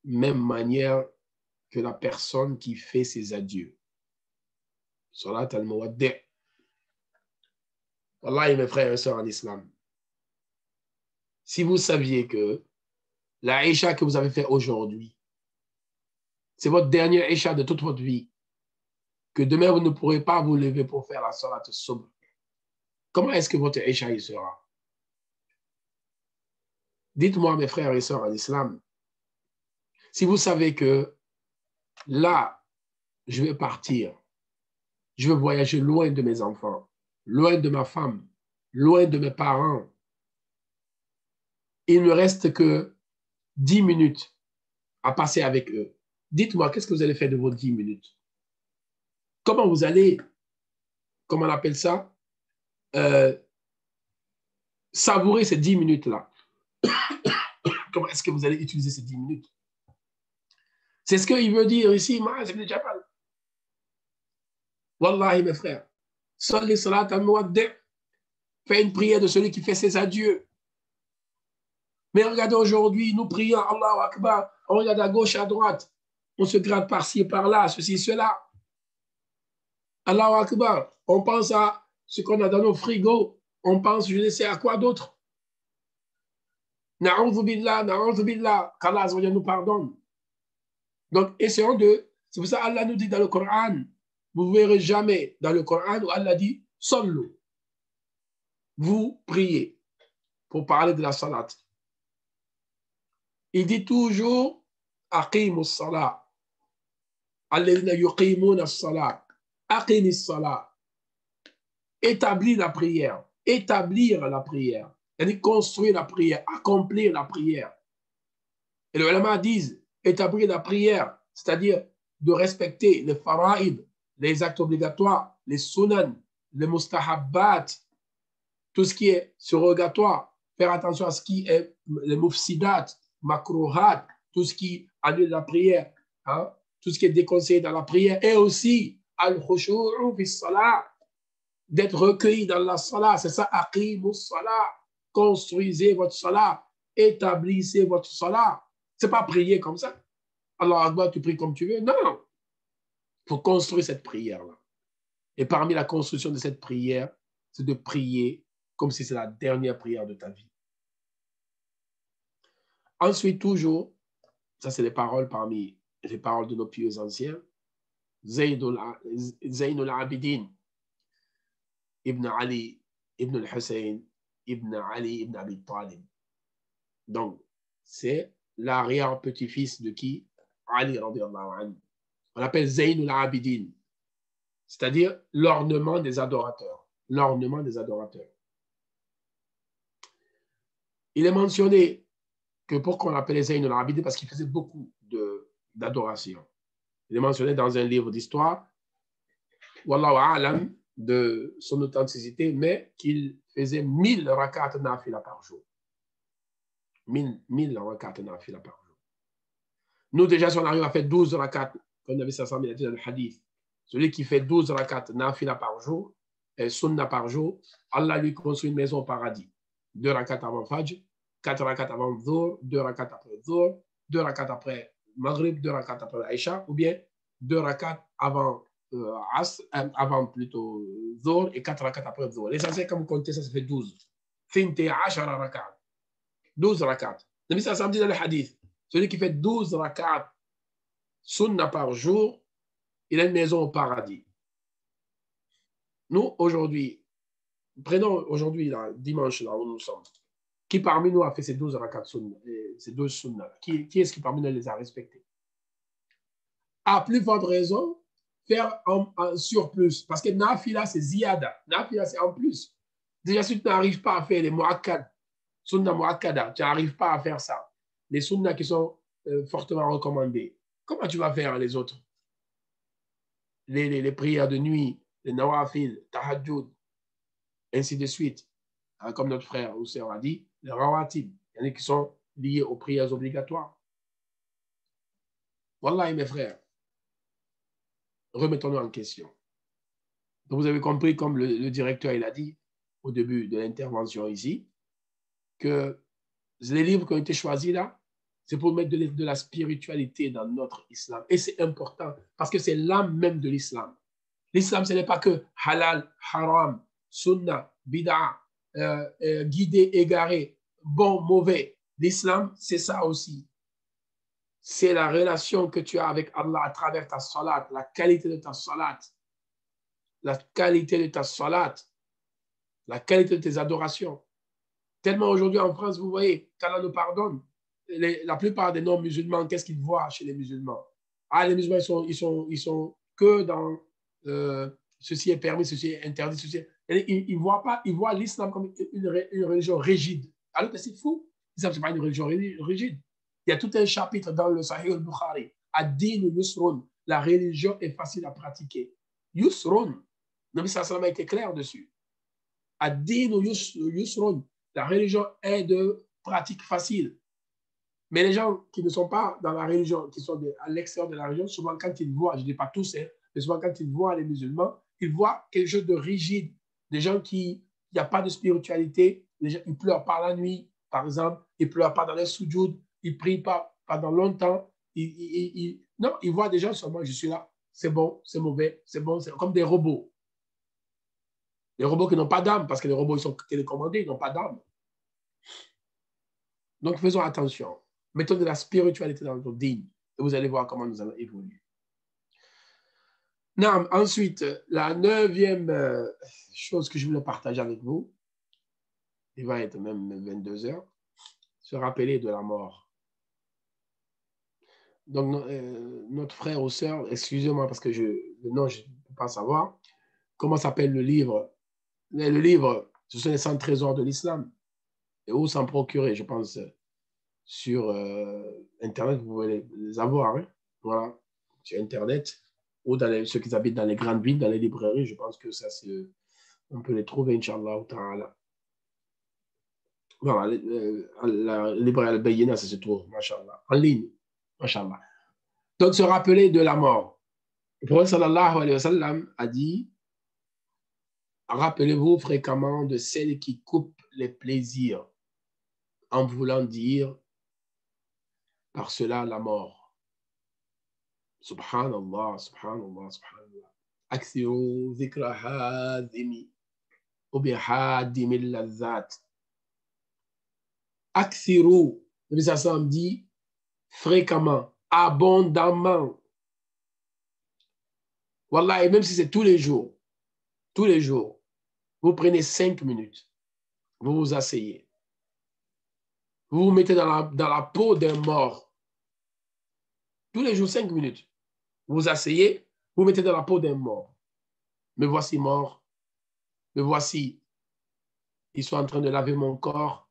même manière que la personne qui fait ses adieux. Salat al-Muwaddi'. Wallahi, mes frères et sœurs en islam, si vous saviez que la Isha que vous avez fait aujourd'hui, c'est votre dernière Isha de toute votre vie, que demain vous ne pourrez pas vous lever pour faire la Salat al-Subh, comment est-ce que votre Isha y sera? Dites-moi, mes frères et sœurs en islam, si vous savez que là, je vais partir, je vais voyager loin de mes enfants, loin de ma femme, loin de mes parents, il ne me reste que 10 minutes à passer avec eux. Dites-moi, qu'est-ce que vous allez faire de vos 10 minutes? Comment vous allez, comment on appelle ça, savourer ces 10 minutes-là? Comment est-ce que vous allez utiliser ces 10 minutes? C'est ce qu'il veut dire ici, Ma'az ibn Jabal. Wallahi, mes frères, Salli salat al-Muwaddi', fais une prière de celui qui fait ses adieux. Mais regardez aujourd'hui, nous prions Allahu Akbar, on regarde à gauche, à droite, on se gratte par-ci, par-là, ceci, cela. Allahu Akbar, on pense à ce qu'on a dans nos frigos, on pense, je ne sais à quoi d'autre. Na'udhu billah, qu'Allah nous pardonne. Donc, essayons de, c'est pour ça qu'Allah nous dit dans le Coran, vous ne verrez jamais dans le Coran où Allah dit, sallu, vous priez, pour parler de la salat. Il dit toujours, aqimus salat, alladhina yuqimuna as-salat, aqimis salat, établir la prière, c'est-à-dire construire la prière, accomplir la prière. Et les ulama disent, établir la prière, c'est-à-dire de respecter les fara'id, les actes obligatoires, les sunan, les mustahabbat, tout ce qui est surrogatoire, faire attention à ce qui est les mufsidat, makruhat, tout ce qui annule la prière, hein, tout ce qui est déconseillé dans la prière, et aussi al-khushu'u fi salat, d'être recueilli dans la salat, c'est ça, aqimus salat, construisez votre salat, établissez votre salat. C'est pas prier comme ça. Allah Akbar, tu pries comme tu veux. Non. Il faut construire cette prière-là. Et parmi la construction de cette prière, c'est de prier comme si c'est la dernière prière de ta vie. Ensuite, toujours, ça c'est les paroles parmi les paroles de nos pieux anciens, Zaynul Abidin, Ibn Ali, Ibn al-Hussein, Ibn Ali, Ibn Abi Talib. Donc, c'est l'arrière-petit-fils de qui? Ali, radiyallahu anhu. On l'appelle Zaynul Abidin, c'est-à-dire l'ornement des adorateurs. L'ornement des adorateurs. Il est mentionné que pourquoi on l'appelait Zaynul Abidin, parce qu'il faisait beaucoup d'adoration. Il est mentionné dans un livre d'histoire, Wallahu a'lam, de son authenticité, mais qu'il faisait 1000 rakats nafila par jour. 1000 rakats nafila par jour. Nous, déjà, si on arrive à faire 12 rakats, comme Nabi sallallahu alayhi wa sallam a dit dans le hadith, celui qui fait 12 rakats nafila par jour, et sunna par jour, Allah lui construit une maison au paradis. 2 rakats avant Fajr, 4 rakats avant Dhuhr, 2 rakats après Dhuhr, 2 rakats après Maghrib, 2 rakats après Aisha, ou bien 2 rakats avant avant plutôt Dhuhr et 4 rakats après Dhuhr. L'essentiel, quand vous comptez ça, ça fait 12. 12 rakats. Nabi sallallahu alayhi wa sallam dit dans le hadith, celui qui fait 12 rakats sunna par jour, il a une maison au paradis. Nous, aujourd'hui, prenons aujourd'hui, là, dimanche, là où nous sommes, qui parmi nous a fait ces 12 rakats sunna, ces 12 sunna? Qui est-ce qui parmi nous les a respectés? À plus forte raison, faire un surplus. Parce que nafila, c'est ziyada. Nafila, c'est en plus. Déjà, si tu n'arrives pas à faire les mu'akkad, sunna mu'akkada, tu n'arrives pas à faire ça. Les sunna qui sont fortement recommandés, Comment tu vas faire les autres? Les prières de nuit, les nawafil, tahajjud, ainsi de suite. Hein, comme notre frère Hussein a dit, les rawatib. Il y en a qui sont liés aux prières obligatoires. Wallah, mes frères, remettons-nous en question. Donc, vous avez compris, comme le directeur il a dit au début de l'intervention ici, que les livres qui ont été choisis là, c'est pour mettre de la spiritualité dans notre islam. Et c'est important parce que c'est l'âme même de l'islam. L'islam, ce n'est pas que halal, haram, sunnah, bid'a, guidé, égaré, bon, mauvais. L'islam, c'est ça aussi. C'est la relation que tu as avec Allah à travers ta salat, la qualité de ta salat, la qualité de ta salat, la qualité de tes adorations. Tellement aujourd'hui en France, vous voyez, qu'Allah nous pardonne, la plupart des non-musulmans, qu'est-ce qu'ils voient chez les musulmans? Ah, les musulmans, ils sont que dans ceci est permis, ceci est interdit, ceci est... Ils voient l'islam comme une religion rigide. Alors que c'est fou. L'islam, ce n'est pas une religion rigide. Il y a tout un chapitre dans le Sahih al-Bukhari. Ad-din yusrun. La religion est facile à pratiquer. Yusrun. Nabi sallallahu a été clair dessus. Ad-din yusrun. La religion est de pratique facile. Mais les gens qui ne sont pas dans la religion, qui sont à l'extérieur de la religion, souvent quand ils voient, je ne dis pas tous, hein, mais souvent quand ils voient les musulmans, ils voient quelque chose de rigide. Des gens il n'y a pas de spiritualité, ils ne pleurent pas la nuit, par exemple, ils ne pleurent pas dans les soujouds, ils ne prient pas pendant longtemps. Non, ils voient des gens seulement, je suis là, c'est bon, c'est mauvais, c'est bon, c'est comme des robots. Les robots qui n'ont pas d'âme, parce que les robots ils sont télécommandés, ils n'ont pas d'âme. Donc faisons attention. Mettons de la spiritualité dans notre dîme et vous allez voir comment nous allons évoluer. Non, ensuite, la 9e chose que je voulais partager avec vous, il va être même 22 heures, se rappeler de la mort. Donc, notre frère ou sœur, excusez-moi parce que le nom, je ne peux pas savoir, comment s'appelle le livre? Le livre, ce sont les 100 trésors de l'islam. Et où s'en procurer, je pense, sur Internet, vous pouvez les avoir. Hein? Voilà, sur Internet. Ou dans ceux qui habitent dans les grandes villes, dans les librairies, je pense que ça, on peut les trouver, Inch'Allah ta'ala. Voilà, la librairie Al-Bayyina, ça se trouve, Masha'Allah, en ligne, Masha'Allah. Donc, se rappeler de la mort. Le prophète sallallahu alayhi wa sallam a dit, rappelez-vous fréquemment de celle qui coupe les plaisirs en voulant dire par cela la mort. Subhanallah, subhanallah, subhanallah. Aksiru zikra hadimi ou bien hadim al-lazzat. Aksiru, le Sassam dit fréquemment, abondamment. Wallah, et même si c'est tous les jours, vous prenez 5 minutes, vous vous asseyez, vous vous mettez dans la peau d'un mort. Tous les jours, 5 minutes. Vous vous asseyez, vous mettez dans la peau d'un mort. Me voici mort. Me voici. Ils sont en train de laver mon corps.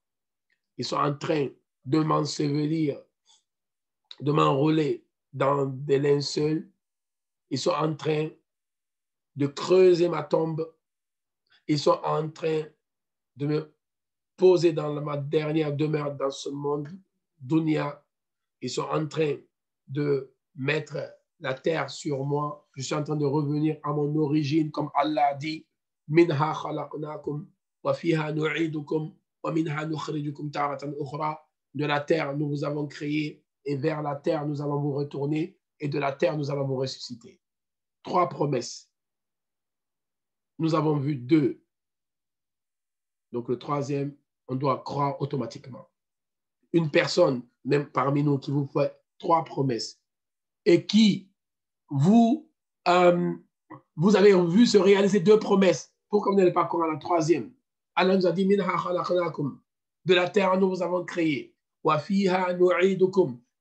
Ils sont en train de m'ensevelir, de m'enrouler dans des linceuls. Ils sont en train de creuser ma tombe. Ils sont en train de me poser dans ma dernière demeure dans ce monde, dunya. Ils sont en train de mettre la terre sur moi. Je suis en train de revenir à mon origine, comme Allah dit, minha khalaqnakum wa fiha nu'idukum wa minha nukhrijukum taratan ukhra. De la terre, nous vous avons créé, et vers la terre, nous allons vous retourner, et de la terre, nous allons vous ressusciter. 3 promesses. Nous avons vu 2. Donc le 3e, on doit croire automatiquement. Une personne, même parmi nous, qui vous fait 3 promesses, et qui vous avez vu se réaliser 2 promesses. Pourquoi vous n'allez pas croire à la 3e? Allah nous a dit, de la terre nous vous avons créé,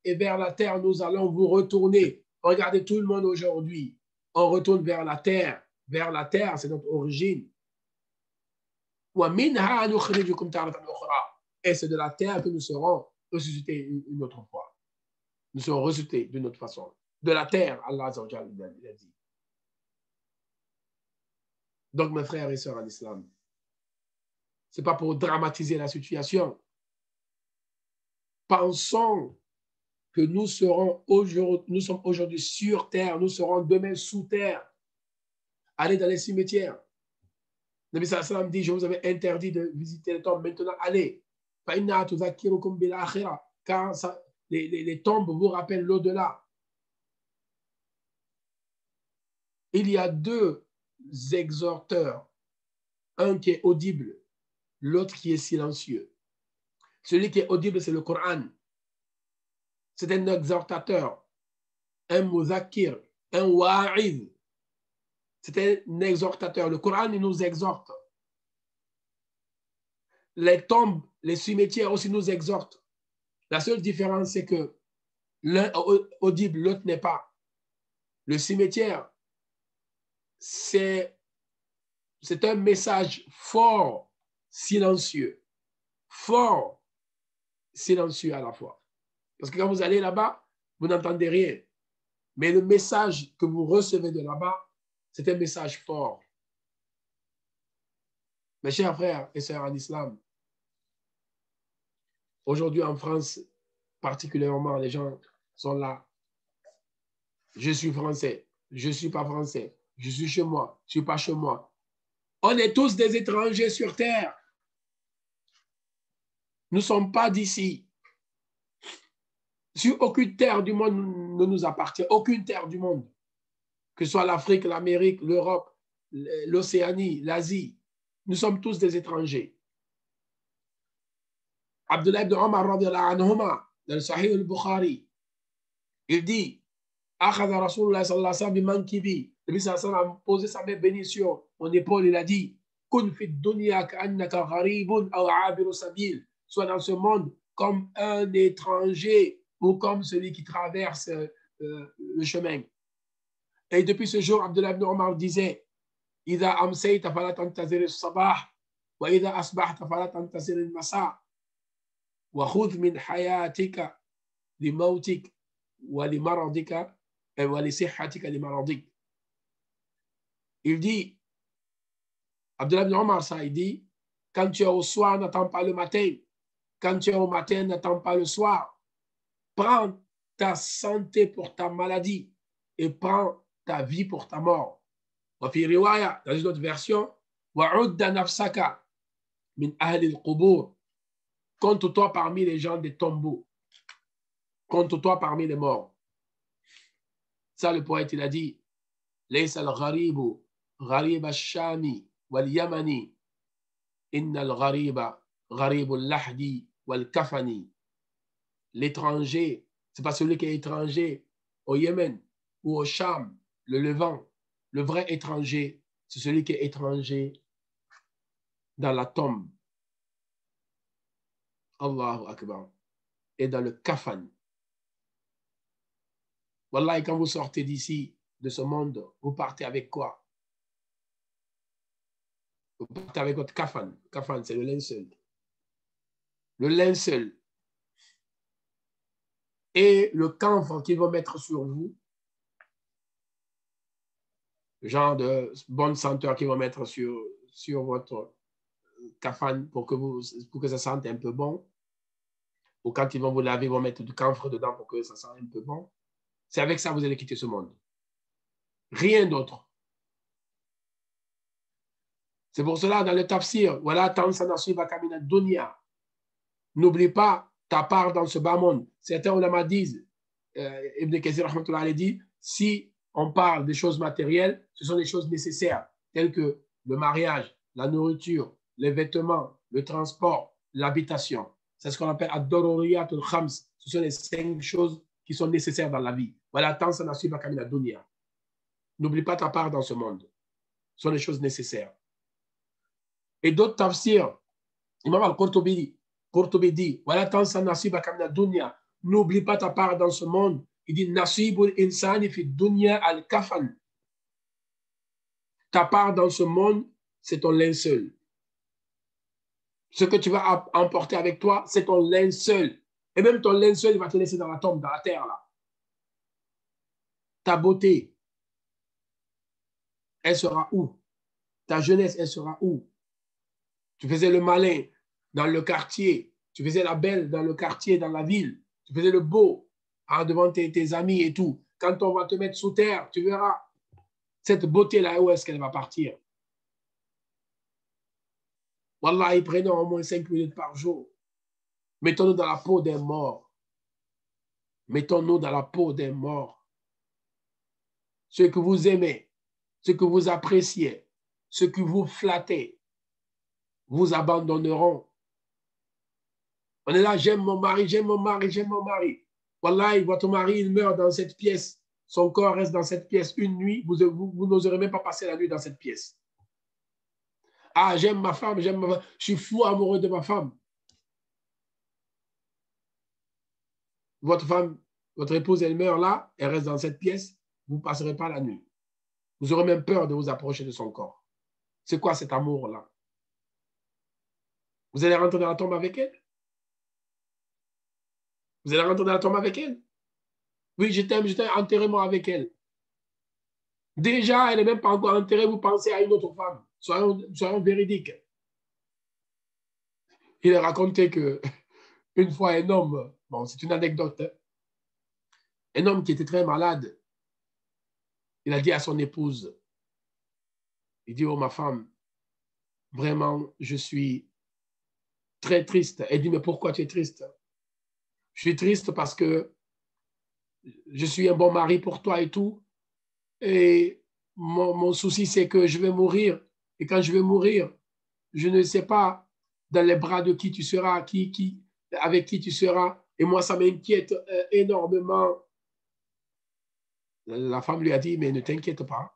et vers la terre nous allons vous retourner. Regardez tout le monde aujourd'hui, on retourne vers la terre. Vers la terre, c'est notre origine. Et c'est de la terre que nous serons ressuscités une autre fois. Nous serons ressuscités d'une autre façon. de la terre, Allah Azza wa Jalla, il a dit. Donc, mes frères et sœurs en islam, ce n'est pas pour dramatiser la situation. Pensons que nous sommes aujourd'hui sur terre, nous serons demain sous terre. Allez dans les cimetières. Nabi sallallahu alayhi wa sallam dit, je vous avais interdit de visiter les tombes, maintenant allez. Car ça, les tombes vous rappellent l'au-delà. Il y a deux exhorteurs, un qui est audible, l'autre qui est silencieux. Celui qui est audible, c'est le Coran. C'est un exhortateur, un muzakir, un wa'id. C'est un exhortateur. Le Coran, il nous exhorte. Les tombes, les cimetières aussi nous exhortent. La seule différence, c'est que l'un est audible, l'autre n'est pas. Le cimetière, c'est un message fort, silencieux. Fort, silencieux à la fois. Parce que quand vous allez là-bas, vous n'entendez rien. Mais le message que vous recevez de là-bas, c'est un message fort. Mes chers frères et sœurs en islam, aujourd'hui en France, particulièrement, les gens sont là. Je suis français, je ne suis pas français, je suis chez moi, je ne suis pas chez moi. On est tous des étrangers sur terre. Nous ne sommes pas d'ici. Sur aucune terre du monde ne nous appartient, aucune terre du monde, que ce soit l'Afrique, l'Amérique, l'Europe, l'Océanie, l'Asie, nous sommes tous des étrangers. Abdullah ibn Omar, dans le Sahih al-Bukhari, il dit, Akhadha Rasulullah sallallahu alayhi wa sallam bi mankibi. Le Nabi sallallahu alayhi wa sallam a posé sa main bénie sur mon épaule, il a dit, Kun fi dunya ka'annaka gharibun aw abiru sabil. Sois dans ce monde comme un étranger ou comme celui qui traverse le chemin. Et depuis ce jour, Abdullah ibn Omar disait, Ida amsayta fala tantazir as-sabah wa ida asbahta fala tantazir al-masa wa khudh min hayatika li mautik wa li maradika wa li sihhatika li maradik. Il dit, Abdullah ibn Omar, ça, il dit, quand tu es au soir, n'attends pas le matin. Quand tu es au matin, n'attends pas le soir. Prends ta santé pour ta maladie et prends ta vie pour ta mort. Dans une autre version, compte-toi parmi les gens des tombeaux. Compte-toi parmi les morts. Ça, le poète, il a dit, Laysa al-gharibu gharib al-shami wal-yamani inna al-ghariba gharib al-lahdi wal-kafani. L'étranger, c'est pas celui qui est étranger au Yémen ou au Cham, le Levant. Le vrai étranger, c'est celui qui est étranger dans la tombe. Allahu Akbar. Et dans le kafan. Wallahi, quand vous sortez d'ici, de ce monde, vous partez avec quoi? Vous partez avec votre kafan. Kafan, c'est le linceul. Le linceul. Et le camphre qu'ils vont mettre sur vous, le genre de bonne senteur qu'ils vont mettre sur votre kafan pour que ça sente un peu bon. Ou quand ils vont vous laver, ils vont mettre du camphre dedans pour que ça sente un peu bon. C'est avec ça que vous allez quitter ce monde. Rien d'autre. C'est pour cela, dans le tafsir, voilà, n'oublie pas ta part dans ce bas monde. Certains ulama disent, Ibn Kathir rahmatullah dit, si on parle des choses matérielles, ce sont des choses nécessaires, telles que le mariage, la nourriture, les vêtements, le transport, l'habitation. C'est ce qu'on appelle ad-daruriyat al-khams. Ce sont les 5 choses qui sont nécessaires dans la vie. Voilà, n'oublie pas ta part dans ce monde. Ce sont les choses nécessaires. Et d'autres tafsirs, Imam al-Qurtubi dit, voilà, n'oublie pas ta part dans ce monde. Il dit, nasibul insani fi dunya al-kafan. Ta part dans ce monde, c'est ton linceul. Ce que tu vas emporter avec toi, c'est ton linceul. Et même ton linceul, il va te laisser dans la tombe, dans la terre, là. Ta beauté, elle sera où? Ta jeunesse, elle sera où? Tu faisais le malin dans le quartier. Tu faisais la belle dans le quartier, dans la ville. Tu faisais le beau devant tes amis et tout. Quand on va te mettre sous terre, tu verras cette beauté-là, où est-ce qu'elle va partir? Wallah, prenons au moins 5 minutes par jour. Mettons-nous dans la peau d'un mort. Mettons-nous dans la peau d'un mort. Ce que vous aimez, ce que vous appréciez, ce que vous flattez, vous abandonneront. On est là, j'aime mon mari, j'aime mon mari, j'aime mon mari. Wallah, votre mari, il meurt dans cette pièce. Son corps reste dans cette pièce une nuit. Vous n'oserez même pas passer la nuit dans cette pièce. Ah, j'aime ma femme, je suis fou amoureux de ma femme. Votre femme, votre épouse, elle meurt là, elle reste dans cette pièce, vous ne passerez pas la nuit. Vous aurez même peur de vous approcher de son corps. C'est quoi cet amour-là? Vous allez rentrer dans la tombe avec elle? Vous allez rentrer dans la tombe avec elle? Oui, je t'aime, enterrez-moi avec elle. Déjà, elle n'est même pas encore enterrée, vous pensez à une autre femme. Soyons véridiques. Il a raconté qu'une fois un homme, bon, c'est une anecdote, hein, un homme qui était très malade, il a dit à son épouse, il dit, oh ma femme, vraiment, je suis très triste. Elle dit, mais pourquoi tu es triste? Je suis triste parce que je suis un bon mari pour toi et tout. Et mon souci, c'est que je vais mourir. Et quand je vais mourir, je ne sais pas dans les bras de qui tu seras, avec qui tu seras. Et moi, ça m'inquiète énormément. La femme lui a dit, mais ne t'inquiète pas.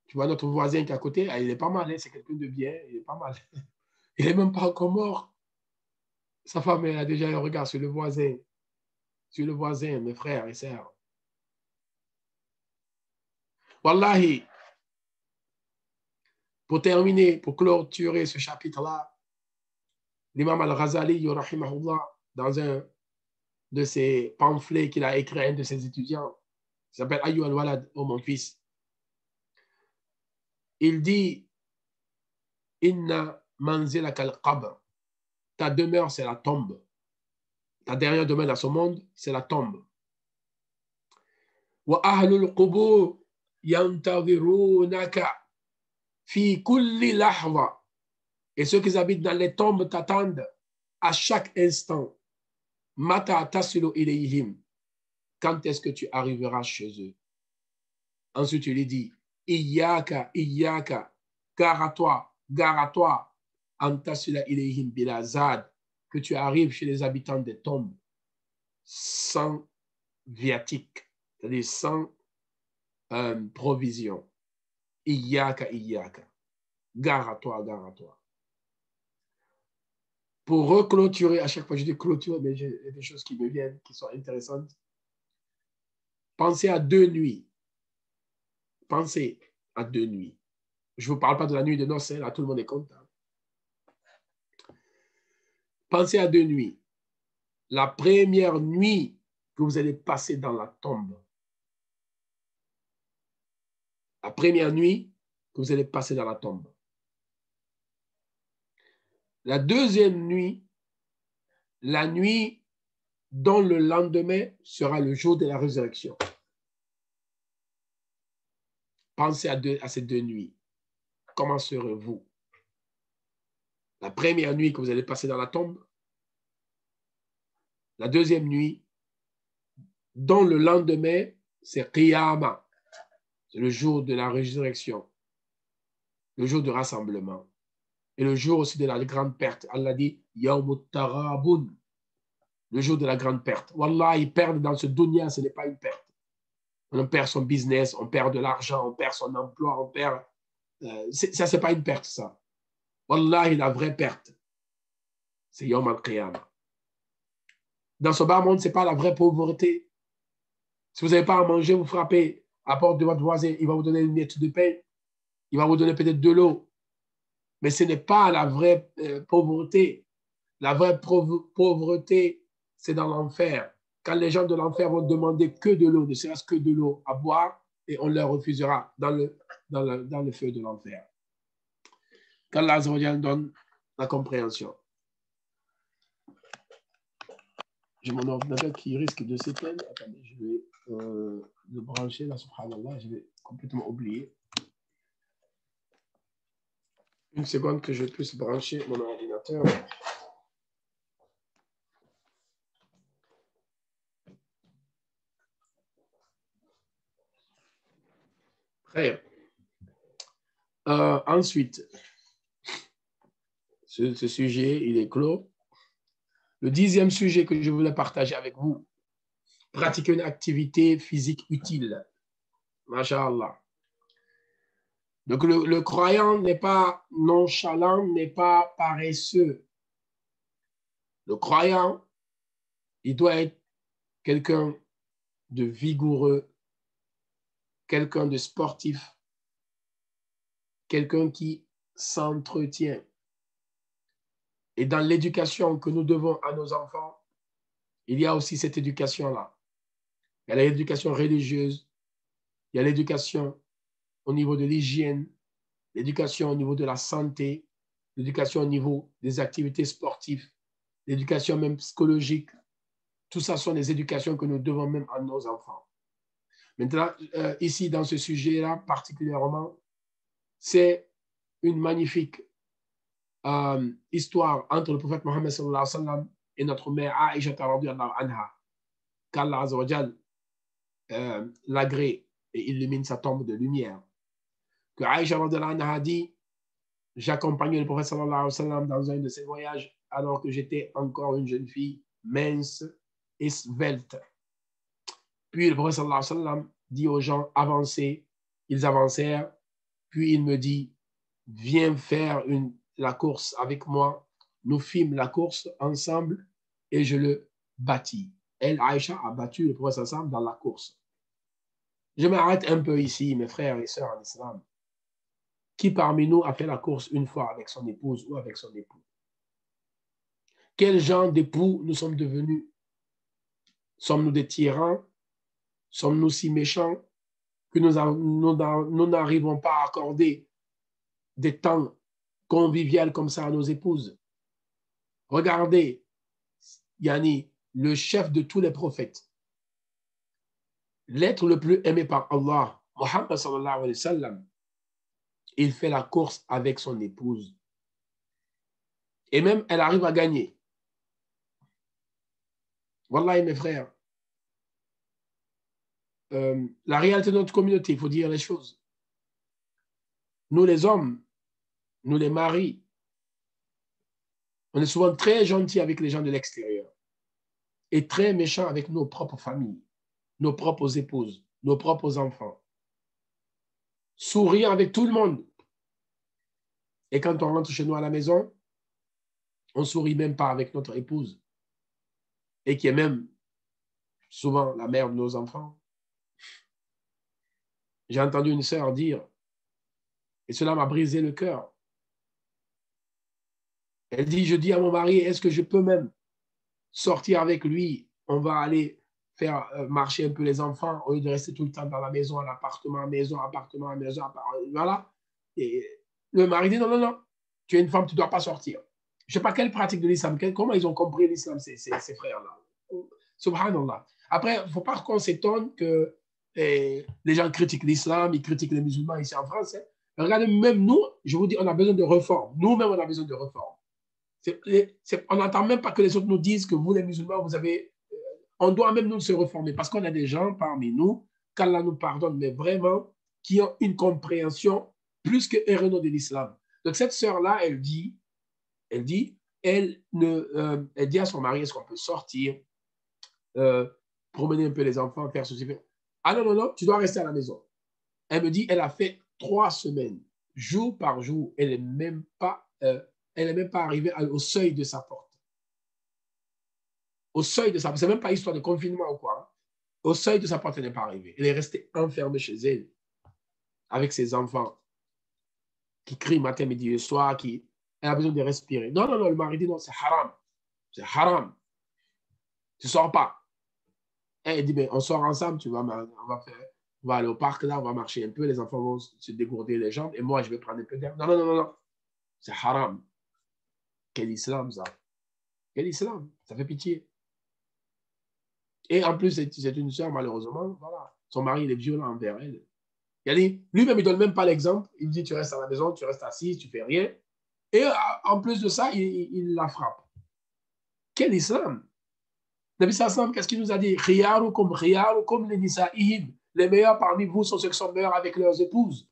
Tu vois, notre voisin qui est à côté, il est pas mal, hein, c'est quelqu'un de bien, il est pas mal. Il n'est même pas encore mort. Sa femme, elle a déjà un regard sur le voisin, mes frères et sœurs. Wallahi, pour terminer, pour clôturer ce chapitre-là, l'imam Al-Ghazali, rahimahullah, dans un de ses pamphlets qu'il a écrit à un de ses étudiants, il s'appelle Ayyou al-Walad, oh mon fils, il dit, Inna manzilaka al-qabr, ta demeure, c'est la tombe. Ta dernière demeure dans ce monde, c'est la tombe. Wa ahlul qubur yantavirunaka fi kulli lahza. Et ceux qui habitent dans les tombes t'attendent à chaque instant. Mata tasilu ilayhim. Quand est-ce que tu arriveras chez eux? Ensuite, tu lui dis, Iyaka, Iyaka, gare à toi, antasila ilayhim bilazad, que tu arrives chez les habitants des tombes sans viatique, c'est-à-dire sans provision. Iyaka, Iyaka, gare à toi. Pour reclôturer, à chaque fois je dis clôture, mais j'ai des choses qui me viennent, qui sont intéressantes. Pensez à 2 nuits. Pensez à 2 nuits. Je ne vous parle pas de la nuit de noces, là tout le monde est content. Pensez à 2 nuits. La première nuit que vous allez passer dans la tombe. La première nuit que vous allez passer dans la tombe. La deuxième nuit, la nuit dont le lendemain sera le jour de la résurrection. Pensez à ces 2 nuits. Comment serez-vous? La première nuit que vous allez passer dans la tombe. La deuxième nuit, dont le lendemain, c'est Qiyama. C'est le jour de la résurrection. Le jour de rassemblement. Et le jour aussi de la grande perte. Allah dit, Yawmut Tarabun. Le jour de la grande perte. Wallah, ils perdent dans ce dunya, ce n'est pas une perte. On perd son business, on perd de l'argent, on perd son emploi, on perd... ça, ce n'est pas une perte, ça. Wallahi, la vraie perte, c'est Yawm al-Qiyamah. Dans ce bas monde, ce n'est pas la vraie pauvreté. Si vous n'avez pas à manger, vous frappez à la porte de votre voisin, il va vous donner une miette de pain, il va vous donner peut-être de l'eau. Mais ce n'est pas la vraie pauvreté. La vraie pauvreté, c'est dans l'enfer. quand les gens de l'enfer vont demander que de l'eau, ne serait-ce que de l'eau à boire, et on leur refusera dans le feu de l'enfer. Qu'Allah Azza wa Jal donne la compréhension. J'ai mon ordinateur qui risque de s'éteindre. Attendez, je vais le brancher là, subhanallah, je vais complètement oublier. Une seconde que je puisse brancher mon ordinateur. Très bien. Ensuite, ce sujet, il est clos. Le 10e sujet que je voulais partager avec vous, pratiquer une activité physique utile. Masha'Allah. Donc, le croyant n'est pas nonchalant, n'est pas paresseux. Le croyant, il doit être quelqu'un de vigoureux, quelqu'un de sportif, quelqu'un qui s'entretient. Et dans l'éducation que nous devons à nos enfants, il y a aussi cette éducation-là. Il y a l'éducation religieuse, il y a l'éducation au niveau de l'hygiène, l'éducation au niveau de la santé, l'éducation au niveau des activités sportives, l'éducation même psychologique. Tout ça sont des éducations que nous devons même à nos enfants. Maintenant, ici, dans ce sujet-là, particulièrement, c'est une magnifique histoire entre le prophète Mohammed sallallahu alayhi wa sallam et notre mère Aïcha radhiyallahu anha. Qu'Allah Azza wa Jal l'agrée et illumine sa tombe de lumière. Que Aïcha radhiyallahu anha a dit, j'accompagnais le prophète sallallahu alayhi wa sallam dans un de ses voyages alors que j'étais encore une jeune fille mince et svelte. Puis le prophète sallallahu alayhi wa sallam dit aux gens, avancez. Ils avancèrent. Puis il me dit, viens faire la course avec moi. Nous fîmes la course ensemble et je le battis. Elle, Aïcha, a battu le prophète sallallahu dans la course. Je m'arrête un peu ici, mes frères et sœurs en islam. Qui parmi nous a fait la course une fois avec son épouse ou avec son époux? Quel genre d'époux nous sommes devenus? Sommes-nous des tyrans? Sommes-nous si méchants que nous n'arrivons pas à accorder des temps conviviaux comme ça à nos épouses? Regardez, Yani, le chef de tous les prophètes, l'être le plus aimé par Allah, Muhammad sallallahu alayhi wa sallam, il fait la course avec son épouse. Et même, elle arrive à gagner. Wallahi, mes frères, la réalité de notre communauté, il faut dire les choses. Nous, les hommes, nous, les maris, on est souvent très gentils avec les gens de l'extérieur et très méchants avec nos propres familles, nos propres épouses, nos propres enfants. Souriant avec tout le monde. Et quand on rentre chez nous à la maison, on ne sourit même pas avec notre épouse et qui est même souvent la mère de nos enfants. J'ai entendu une sœur dire, et cela m'a brisé le cœur. Elle dit, je dis à mon mari, est-ce que je peux même sortir avec lui? On va aller faire marcher un peu les enfants au lieu de rester tout le temps dans la maison, à l'appartement, maison, appartement, maison, voilà. Et le mari dit, non, non, non, tu es une femme, tu ne dois pas sortir. Je ne sais pas quelle pratique de l'islam, comment ils ont compris l'islam, ces frères-là. Subhanallah. Après, il ne faut pas qu'on s'étonne que les gens critiquent l'islam, ils critiquent les musulmans ici en France. Hein. Regardez, même nous, je vous dis, on a besoin de réforme. Nous-mêmes, on a besoin de réforme. On n'entend même pas que les autres nous disent que vous, les musulmans, vous avez... on doit même nous se reformer parce qu'on a des gens parmi nous, qu'Allah nous pardonne, mais vraiment, qui ont une compréhension plus que erronée de l'islam. Donc, cette sœur-là, elle dit à son mari, est-ce qu'on peut sortir, promener un peu les enfants, faire ceci. Ah non, non, non, tu dois rester à la maison. Elle me dit, elle a fait 3 semaines, jour par jour, elle n'est même pas arrivée au seuil de sa porte. Au seuil de sa porte, c'est même pas histoire de confinement ou quoi. Hein. Au seuil de sa porte, elle n'est pas arrivée. Elle est restée enfermée chez elle, avec ses enfants, qui crient matin, midi et soir, elle a besoin de respirer. Non, non, non, le mari dit non, c'est haram. C'est haram. Tu ne sors pas. Elle dit, mais on sort ensemble, on va aller au parc, là, on va marcher un peu, les enfants vont se dégourdir les jambes, et moi, je vais prendre un peu d'air. Non, non, non, non, non. C'est haram. Quel islam, ça? Quel islam? Ça fait pitié. Et en plus, c'est une sœur, malheureusement, voilà. Son mari, il est violent envers elle. Lui-même, il ne donne même pas l'exemple. Il dit, tu restes à la maison, tu restes assis, tu ne fais rien. Et en plus de ça, il la frappe. Quel islam? Nabi Sassam, qu'est-ce qu'il nous a dit? Les meilleurs parmi vous sont ceux qui sont meilleurs avec leurs épouses.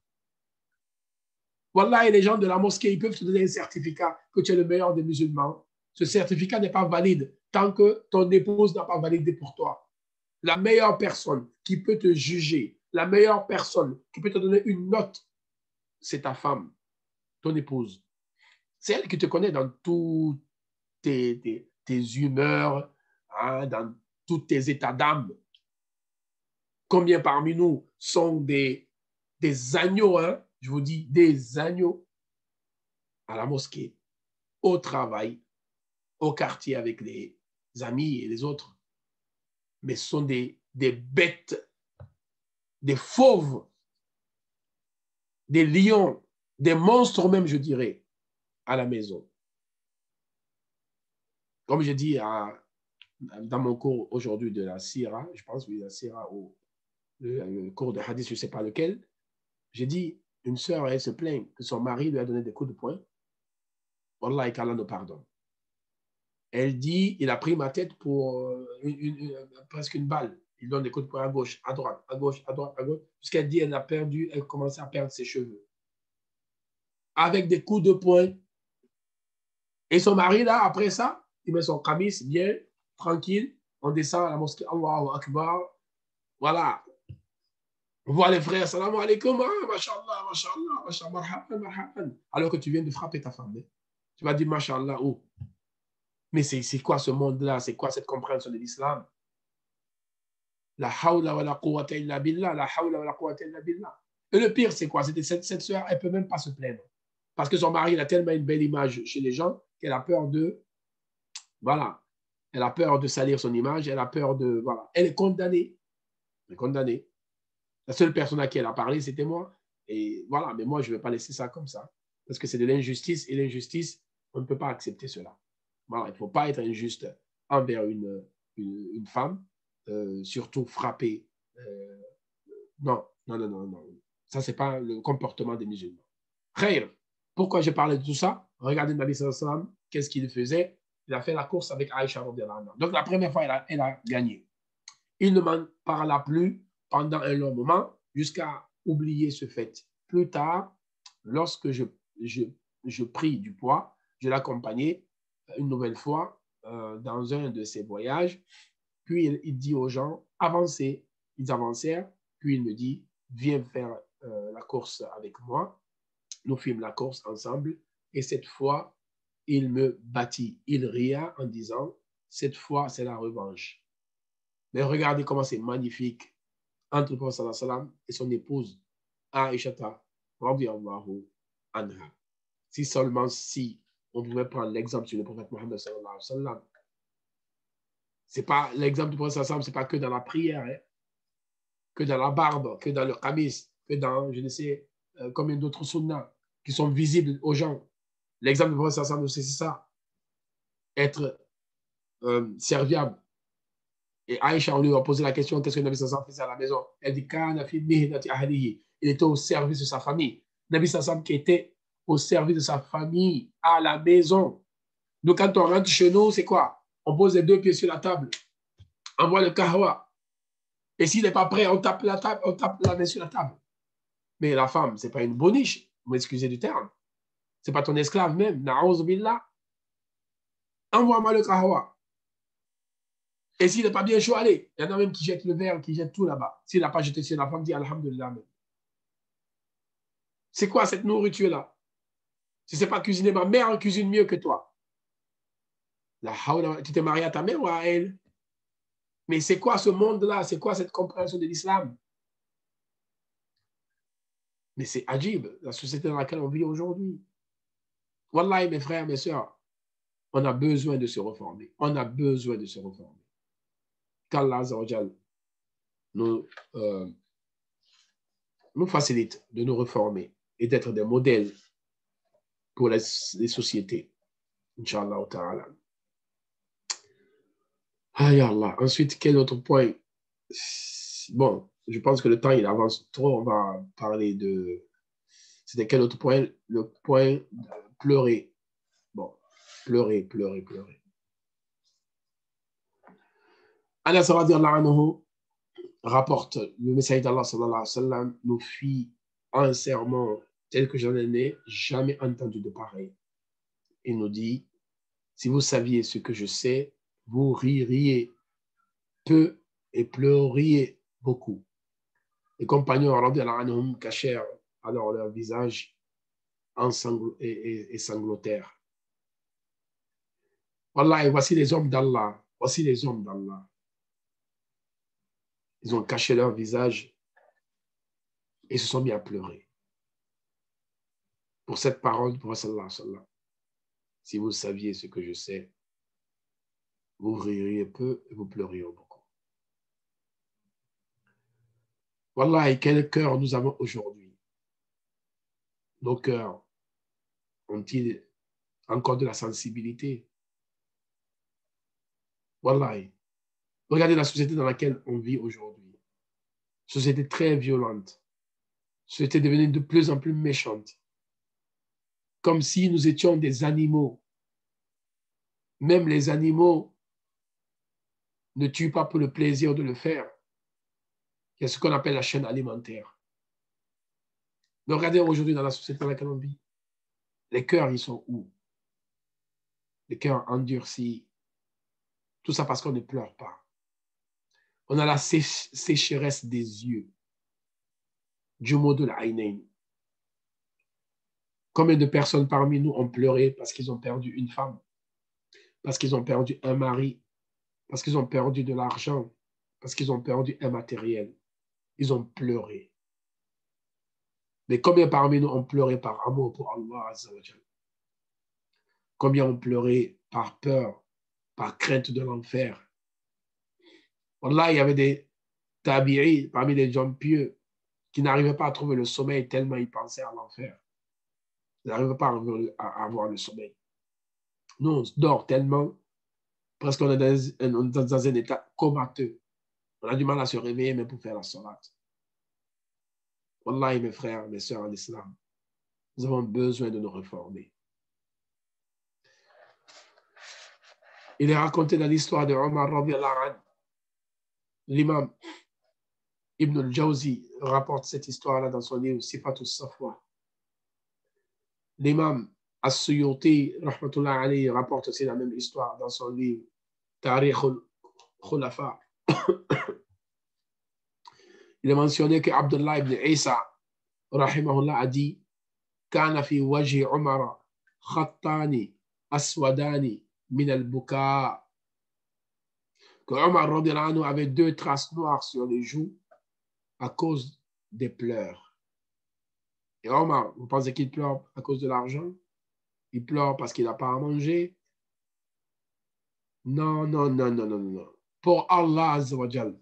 Voilà, et les gens de la mosquée, ils peuvent te donner un certificat que tu es le meilleur des musulmans. Ce certificat n'est pas valide tant que ton épouse n'a pas validé pour toi. La meilleure personne qui peut te juger, la meilleure personne qui peut te donner une note, c'est ta femme, ton épouse. C'est elle qui te connaît dans tous tes humeurs, hein, dans tous tes états d'âme. Combien parmi nous sont des agneaux, hein? Je vous dis, des agneaux à la mosquée, au travail, au quartier avec les amis et les autres. Mais ce sont des bêtes, des fauves, des lions, des monstres même, je dirais, à la maison. Comme je dis dans mon cours aujourd'hui de la Sira, je pense, oui, la Sira, le cours de Hadith, je ne sais pas lequel, j'ai dit, une sœur, elle se plaint que son mari lui a donné des coups de poing. Wallah, et qu'Allah nous pardonne. Elle dit, il a pris ma tête pour presque une balle. Il donne des coups de poing à gauche, à droite, à gauche, à droite, à gauche. Puisqu'elle dit, elle commençait à perdre ses cheveux. Avec des coups de poing. Et son mari, là, après ça, il met son kamis bien, tranquille. On descend à la mosquée, Allahu Akbar. Voilà. On voit les frères, salam alaikum, mashallah, mashallah, mashallah, marhaban, marhaban. Alors que tu viens de frapper ta femme. Tu vas dire, mashallah, oh. Mais c'est quoi ce monde-là? C'est quoi cette compréhension de l'islam? La hawla wa la quwwata illa billah, la hawla wa la quwwata illa billah. Et le pire, c'est quoi? Cette soeur, elle ne peut même pas se plaindre. Parce que son mari, il a tellement une belle image chez les gens qu'elle a peur voilà, elle a peur de salir son image, elle a peur voilà. Elle est condamnée. Elle est condamnée. La seule personne à qui elle a parlé, c'était moi. Et voilà, mais moi, je ne vais pas laisser ça comme ça. Parce que c'est de l'injustice. Et l'injustice, on ne peut pas accepter cela. Voilà, il ne faut pas être injuste envers une femme, surtout frapper. Non. Ça, ce n'est pas le comportement des musulmans. Khayr. Pourquoi je parlais de tout ça? Regardez Nabi sallallahu alayhi wa sallam, qu'est-ce qu'il faisait? Il a fait la course avec Aïcha. Donc, la première fois, elle a gagné. Il ne m'en parla plus pendant un long moment jusqu'à oublier ce fait. Plus tard, lorsque je pris du poids, je l'accompagnais une nouvelle fois dans un de ses voyages. Puis il dit aux gens, avancez. Ils avancèrent. Puis il me dit, viens faire la course avec moi. Nous fîmes la course ensemble. Et cette fois, il me battit. Il ria en disant, cette fois, c'est la revanche. Mais regardez comment c'est magnifique entre le prophète sallallahu alayhi wa sallam et son épouse Aïchata radiyallahu anha. Si seulement si on pouvait prendre l'exemple sur le prophète Mohammed sallallahu alayhi wa sallam. C'est pas l'exemple du prophète sallallahu alayhi wa sallam, c'est pas que dans la prière, hein, que dans la barbe, que dans le kamis, que dans, je ne sais, combien d'autres sunnas qui sont visibles aux gens. L'exemple du prophète sallallahu alayhi wa sallam, c'est ça. Être serviable. Et Aïcha, on lui a posé la question, qu'est-ce que Nabi Sassam faisait à la maison? Elle dit, il était au service de sa famille. Nabi Sassam qui était au service de sa famille à la maison. Donc, quand on rentre chez nous, c'est quoi? On pose les deux pieds sur la table. On voit le kahwa. Et s'il n'est pas prêt, on tape la table, on tape la main sur la table. Mais la femme, ce n'est pas une boniche, vous m'excusez du terme. Ce n'est pas ton esclave même. Na'ouz billah. Envoie-moi le kahwa. Et s'il n'est pas bien chaud, allez. Il y en a même qui jettent le verre, qui jettent tout là-bas. S'il n'a pas jeté sur la femme, dit Alhamdulillah. C'est quoi cette nourriture-là? Si ce n'est pas cuisiner, ma mère cuisine mieux que toi. Tu t'es marié à ta mère ou à elle? Mais c'est quoi ce monde-là? C'est quoi cette compréhension de l'islam? Mais c'est ajib, la société dans laquelle on vit aujourd'hui. Wallahi, mes frères, mes sœurs, on a besoin de se reformer. On a besoin de se reformer. Qu'Allah Azza wa Jal nous facilite de nous reformer et d'être des modèles pour les sociétés. Inch'Allah ta'ala. Aïe Allah. Ensuite, quel autre point? Bon, je pense que le temps, il avance trop. On va parler de... C'était quel autre point? Le point de pleurer. Bon, pleurer. Anas radiallahu anhu rapporte, le messager d'Allah sallallahu alayhi wa sallam nous fit un serment tel que j'en ai jamais entendu de pareil. Il nous dit, si vous saviez ce que je sais, vous ririez peu et pleuriez beaucoup. Les compagnons radiallahu anhum cachèrent alors leur visage et sanglotèrent. Wallah, et voici les hommes d'Allah. Voici les hommes d'Allah. Ils ont caché leur visage et se sont mis à pleurer. Pour cette parole, pour sallallahu alayhi wa sallam. Si vous saviez ce que je sais, vous ririez peu et vous pleuriez beaucoup. Wallah, et quel cœur nous avons aujourd'hui. Nos cœurs ont-ils encore de la sensibilité? Wallah, regardez la société dans laquelle on vit aujourd'hui. Société très violente. Société devenue de plus en plus méchante. Comme si nous étions des animaux. Même les animaux ne tuent pas pour le plaisir de le faire. Il y a ce qu'on appelle la chaîne alimentaire. Mais regardez aujourd'hui dans la société dans laquelle on vit. Les cœurs, ils sont où? Les cœurs endurcis. Tout ça parce qu'on ne pleure pas. On a la sécheresse des yeux. Du mot de l'Aïnain. Combien de personnes parmi nous ont pleuré parce qu'ils ont perdu une femme, parce qu'ils ont perdu un mari, parce qu'ils ont perdu de l'argent, parce qu'ils ont perdu un matériel. Ils ont pleuré. Mais combien parmi nous ont pleuré par amour pour Allah Azza wa Jal? Combien ont pleuré par peur, par crainte de l'enfer? Wallah, il y avait des tabi'i parmi les gens pieux qui n'arrivaient pas à trouver le sommeil tellement ils pensaient à l'enfer. Ils n'arrivaient pas à avoir le sommeil. Nous, on dort tellement, presque on est dans un état comateux. On a du mal à se réveiller même pour faire la salat. Wallahi, mes frères, mes sœurs en islam, nous avons besoin de nous réformer. Il est raconté dans l'histoire de Omar radiallahu anhu. L'imam Ibn al-Jawzi rapporte cette histoire-là dans son livre Sifatul Safwa. L'imam As-Suyuti rahmatullah alayhi rapporte aussi la même histoire dans son livre Tariq al-Khulafa. Il est mentionné que Abdullah ibn Isa rahimahullah a dit Kana fi wajhi Umar khattani aswadani min al-buka. Que Omar radiallahu anhu avait 2 traces noires sur les joues à cause des pleurs. Et Omar, vous pensez qu'il pleure à cause de l'argent? Il pleure parce qu'il n'a pas à manger? Non. Pour Allah Azza wa Jal.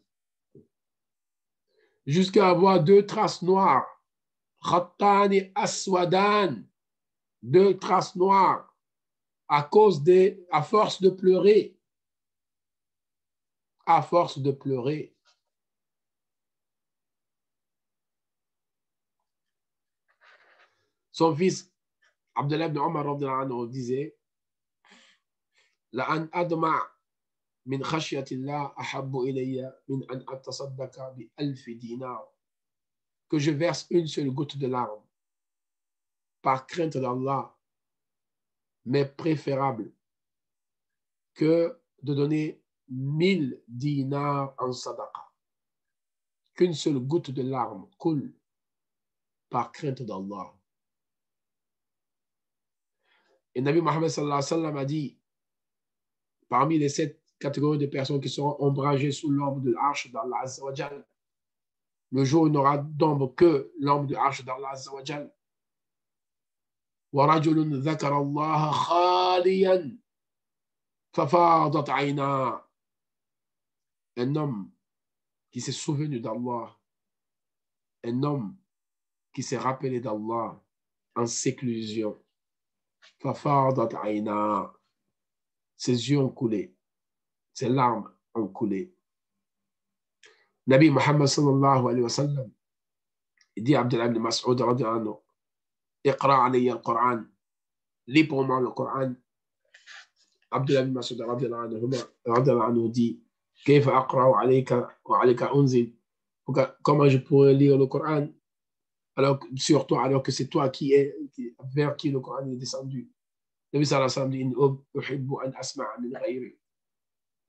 Jusqu'à avoir 2 traces noires. Khattani aswadan. 2 traces noires. À force de pleurer. À force de pleurer. Son fils, Abdullah ibn Omar disait La an adma min khashyatillah ahabbu ilayya min an atasaddaqa bi alfi dinar. Que je verse une seule goutte de larmes par crainte d'Allah m'est préférable que de donner 1000 dinars en sadaqa. Qu'une seule goutte de larmes coule par crainte d'Allah. Et Nabi Muhammad sallallahu alayhi wa sallam a dit, parmi les 7 catégories de personnes qui seront ombragées sous l'ombre de l'arche d'Allah Azza wa Jal, le jour où il n'aura d'ombre que l'ombre de l'arche d'Allah Azza wa Jal. وَرَجُلٌ ذَكَرَ اللَّهَ خَالِيًا فَفَاضَتْ عَيْنَاهُ. Un homme qui s'est souvenu d'Allah, un homme qui s'est rappelé d'Allah en séclusion. Fafadat aina, ses yeux ont coulé, ses larmes ont coulé. Nabi Muhammad sallallahu alayhi wa sallam, il dit à Abdullah ibn Mas'ud radiyallahu anhu, Iqra alayya al-Qur'an, lis pour moi le Coran. Abdullah ibn Mas'ud radiyallahu anhu dit, Kayfa aqra'u alayka wa alayka unzil, comment je pourrais lire le Coran alors, sur toi, alors que c'est toi vers qui le Coran est descendu. Nabi sallallahu alayhi wa sallam dit,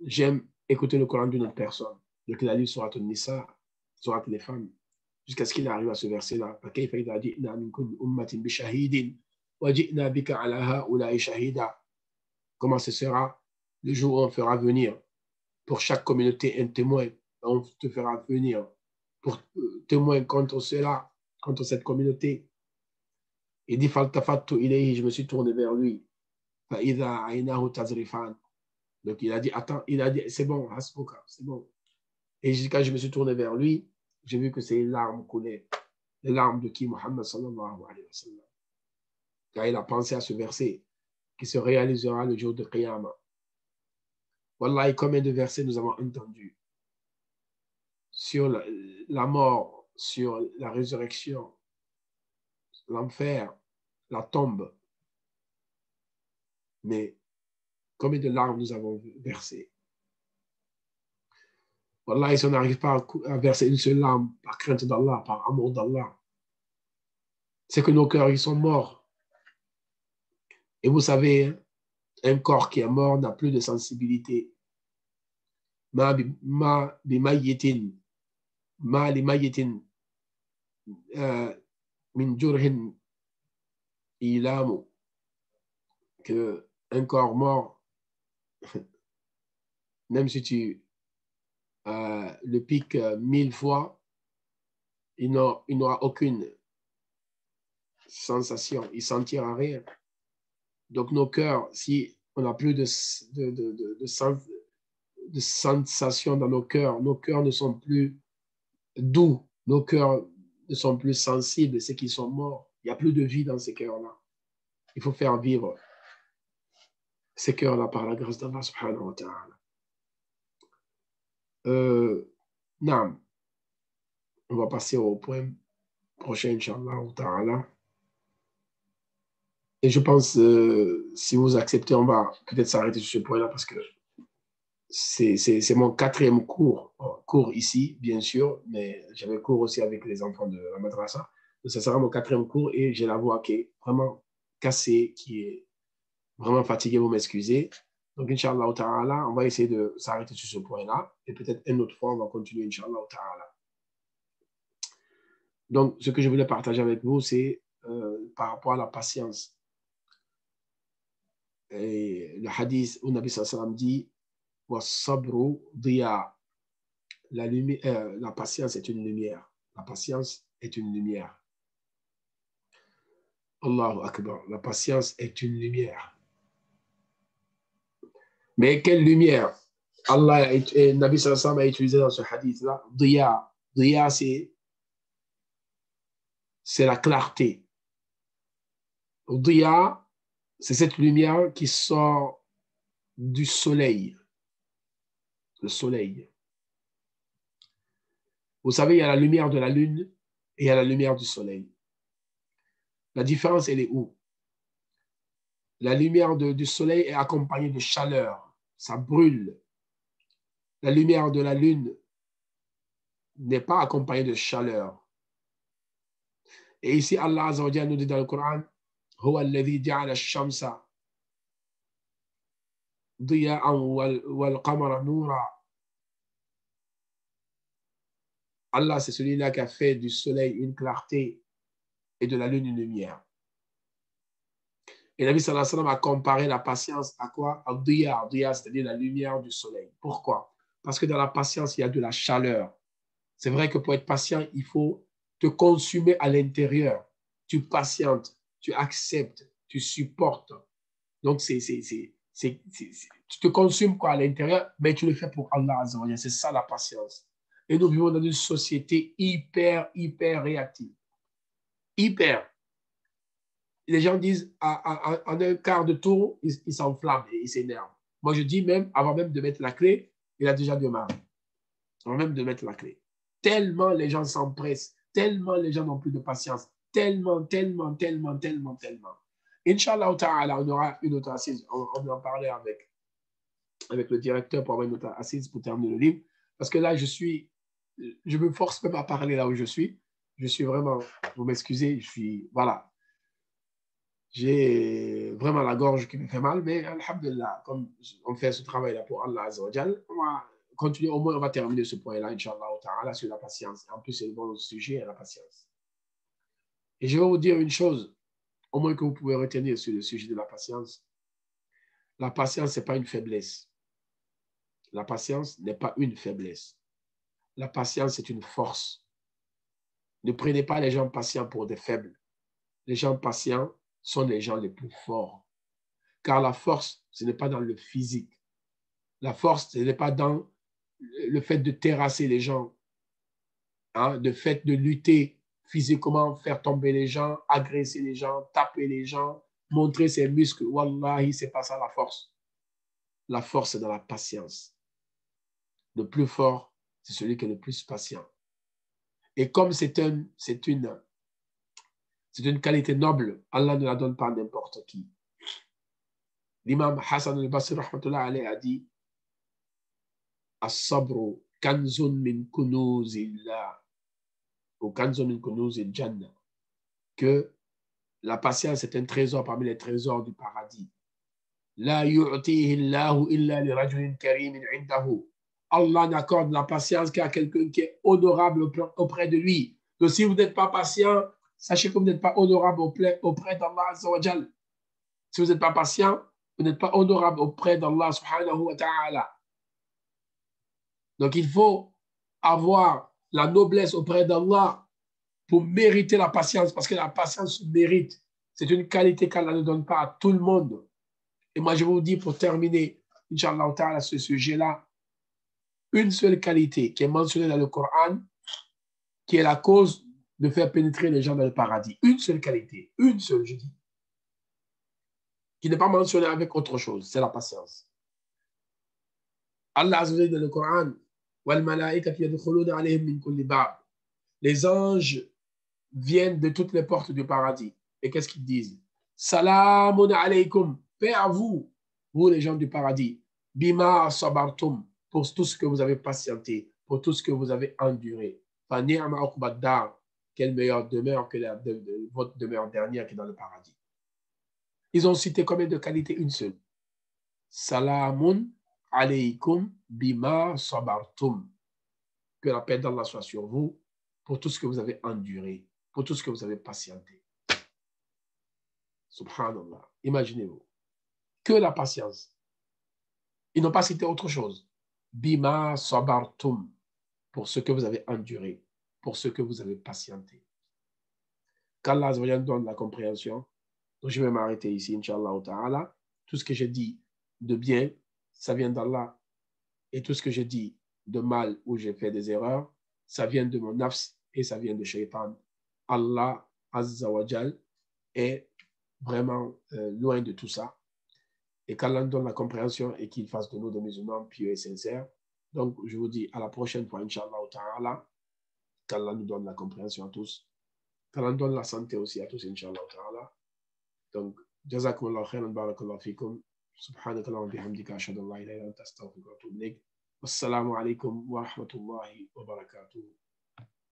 j'aime écouter le Coran d'une autre personne. Donc il a lu Surat An-Nisa, Surat les femmes, jusqu'à ce qu'il arrive à ce verset-là. Comment ce sera le jour où on fera venir pour chaque communauté un témoin. On te fera venir pour témoin contre cela, contre cette communauté. Il dit, je me suis tourné vers lui. Donc il a dit, attends, il a dit, c'est bon, c'est bon. Et quand je me suis tourné vers lui, j'ai vu que ses larmes coulaient. Les larmes de qui? Muhammad sallallahu alayhi wa sallam. Car il a pensé à ce verset qui se réalisera le jour de Qiyamah. Wallahi, combien de versets nous avons entendus sur la mort, sur la résurrection, l'enfer, la tombe. Mais combien de larmes nous avons versées? Wallahi, si on n'arrive pas à verser une seule larme par crainte d'Allah, par amour d'Allah, c'est que nos cœurs, ils sont morts. Et vous savez, un corps qui est mort n'a plus de sensibilité. Ma bimayitin, ma limayitin min jurhin ilamu, que un corps mort, même si tu le piques 1000 fois, il n'aura aucune sensation, il ne sentira rien. Donc nos cœurs, si on n'a plus de sensations dans nos cœurs ne sont plus doux, nos cœurs ne sont plus sensibles, c'est qu'ils sont morts. Il n'y a plus de vie dans ces cœurs-là. Il faut faire vivre ces cœurs-là par la grâce d'Allah subhanahu wa ta'ala. Naam. On va passer au point prochain, Inch'Allah ta'ala. Et je pense, si vous acceptez, on va peut-être s'arrêter sur ce point-là parce que c'est mon 4e cours ici, bien sûr, mais j'avais cours aussi avec les enfants de la madrasa. Donc, ça sera mon 4e cours et j'ai la voix qui est vraiment cassée, qui est vraiment fatiguée, vous m'excusez. Donc, Inch'Allah ta'ala, on va essayer de s'arrêter sur ce point-là et peut-être une autre fois, on va continuer, Inch'Allah ta'ala. Donc, ce que je voulais partager avec vous, c'est par rapport à la patience. Et le hadith où Nabi sallallahu alayhi wa sallam dit وَالصَّبْرُ ضِيَاءٌ, la patience est une lumière. La patience est une lumière. Allahu Akbar. La patience est une lumière. Mais quelle lumière? Allah et Nabi sallallahu alayhi wa sallam a utilisé dans ce hadith-là. Diya. Diya, c'est la clarté. Diya, c'est cette lumière qui sort du soleil. Le soleil. Vous savez, il y a la lumière de la lune et il y a la lumière du soleil. La différence, elle est où? La lumière du soleil est accompagnée de chaleur. Ça brûle. La lumière de la lune n'est pas accompagnée de chaleur. Et ici, Allah Azza wa Jalla nous dit dans le Coran, هو الذي جعل الشمس ضياء والقمر نورا. Allah, c'est celui-là qui a fait du soleil une clarté et de la lune une lumière. Et Nabi sallallahu alayhi wa sallam a comparé la patience à quoi? À diya, c'est-à-dire la lumière du soleil. Pourquoi? Parce que dans la patience, il y a de la chaleur. C'est vrai que pour être patient, il faut te consumer à l'intérieur. Tu patientes, tu acceptes, tu supportes. Donc, tu te consumes quoi à l'intérieur, mais tu le fais pour Allah Azza wa Jalla. C'est ça la patience. Et nous vivons dans une société hyper réactive. Hyper. Les gens disent, en un quart de tour, ils s'enflamment et ils s'énervent. Moi, je dis même, avant même de mettre la clé, il a déjà démarré. Avant même de mettre la clé. Tellement les gens s'empressent, tellement les gens n'ont plus de patience, tellement. Inch'Allah ta'ala, on aura une autre assise. On en parlait avec le directeur pour avoir une autre assise pour terminer le livre. Parce que là, je me force même à parler là où je suis. Je suis vraiment, vous m'excusez, voilà. J'ai vraiment la gorge qui me fait mal, mais alhamdulillah, comme on fait ce travail-là pour Allah Azza wa Jal, on va continuer, au moins on va terminer ce point-là, Inch'Allah ta'ala, sur la patience. En plus, c'est le bon sujet, la patience. Et je vais vous dire une chose, au moins que vous pouvez retenir sur le sujet de la patience. La patience, ce n'est pas une faiblesse. La patience n'est pas une faiblesse. La patience, c'est une force. Ne prenez pas les gens patients pour des faibles. Les gens patients sont les gens les plus forts. Car la force, ce n'est pas dans le physique. La force, ce n'est pas dans le fait de terrasser les gens, le fait de lutter physiquement, faire tomber les gens, agresser les gens, taper les gens, montrer ses muscles. Wallahi, ce n'est pas ça la force. La force, c'est dans la patience. Le plus fort, c'est celui qui est le plus patient. Et comme c'est une qualité noble, Allah ne la donne pas à n'importe qui. L'imam Hassan al-Basri rahmatullah alayhi a dit As-sabru kanzun min kunuzillah ou kanzun min kunuzil jannah, que la patience est un trésor parmi les trésors du paradis. La yu'tihi Allahu illa li rajulin karimin indahu. Allah n'accorde la patience qu'à quelqu'un qui est honorable auprès de lui. Donc si vous n'êtes pas patient, sachez que vous n'êtes pas honorable auprès d'Allah Azza wa Jal. Si vous n'êtes pas patient, vous n'êtes pas honorable auprès d'Allah subhanahu wa ta'ala. Donc il faut avoir la noblesse auprès d'Allah pour mériter la patience, parce que la patience se mérite. C'est une qualité qu'Allah ne donne pas à tout le monde. Et moi, je vous dis pour terminer, Inch'Allah ta'ala, ce sujet-là, une seule qualité qui est mentionnée dans le Coran, qui est la cause de faire pénétrer les gens dans le paradis. Une seule qualité, une seule, je dis, qui n'est pas mentionnée avec autre chose, c'est la patience. Allah Azza wa Jalla dans le Coran, les anges viennent de toutes les portes du paradis. Et qu'est-ce qu'ils disent? Salamun alaykum, paix à vous, vous les gens du paradis. Bima sabartum, pour tout ce que vous avez patienté, pour tout ce que vous avez enduré. Quelle meilleure demeure que votre demeure dernière qui est dans le paradis. Ils ont cité combien de qualités? Une seule. Salamun alaykum bima sabartum. Que la paix d'Allah soit sur vous pour tout ce que vous avez enduré, pour tout ce que vous avez patienté. Subhanallah. Imaginez-vous. Que la patience. Ils n'ont pas cité autre chose. Bima sabartum. Pour ce que vous avez enduré, pour ce que vous avez patienté. Qu'Allah donne la compréhension. Donc je vais m'arrêter ici, Inch'Allah ta'ala. Tout ce que j'ai dit de bien, ça vient d'Allah. Et tout ce que j'ai dit de mal ou j'ai fait des erreurs, ça vient de mon nafs et ça vient de Shaitan. Allah Azza wa Jal est vraiment loin de tout ça. Et qu'Allah donne la compréhension et qu'il fasse de nous des musulmans pieux et sincères. Donc, je vous dis à la prochaine fois, Inch'Allah ta'ala, qu'Allah nous donne la compréhension à tous. Qu'Allah donne la santé aussi à tous, Inch'Allah ta'ala. Donc, jazakumullah khairan, barakallahu fikum. سبحانك اللهم وبحمدك أشهد أن لا إله إلا أنت أستغفرك وأتوب إليك والسلام عليكم ورحمة الله وبركاته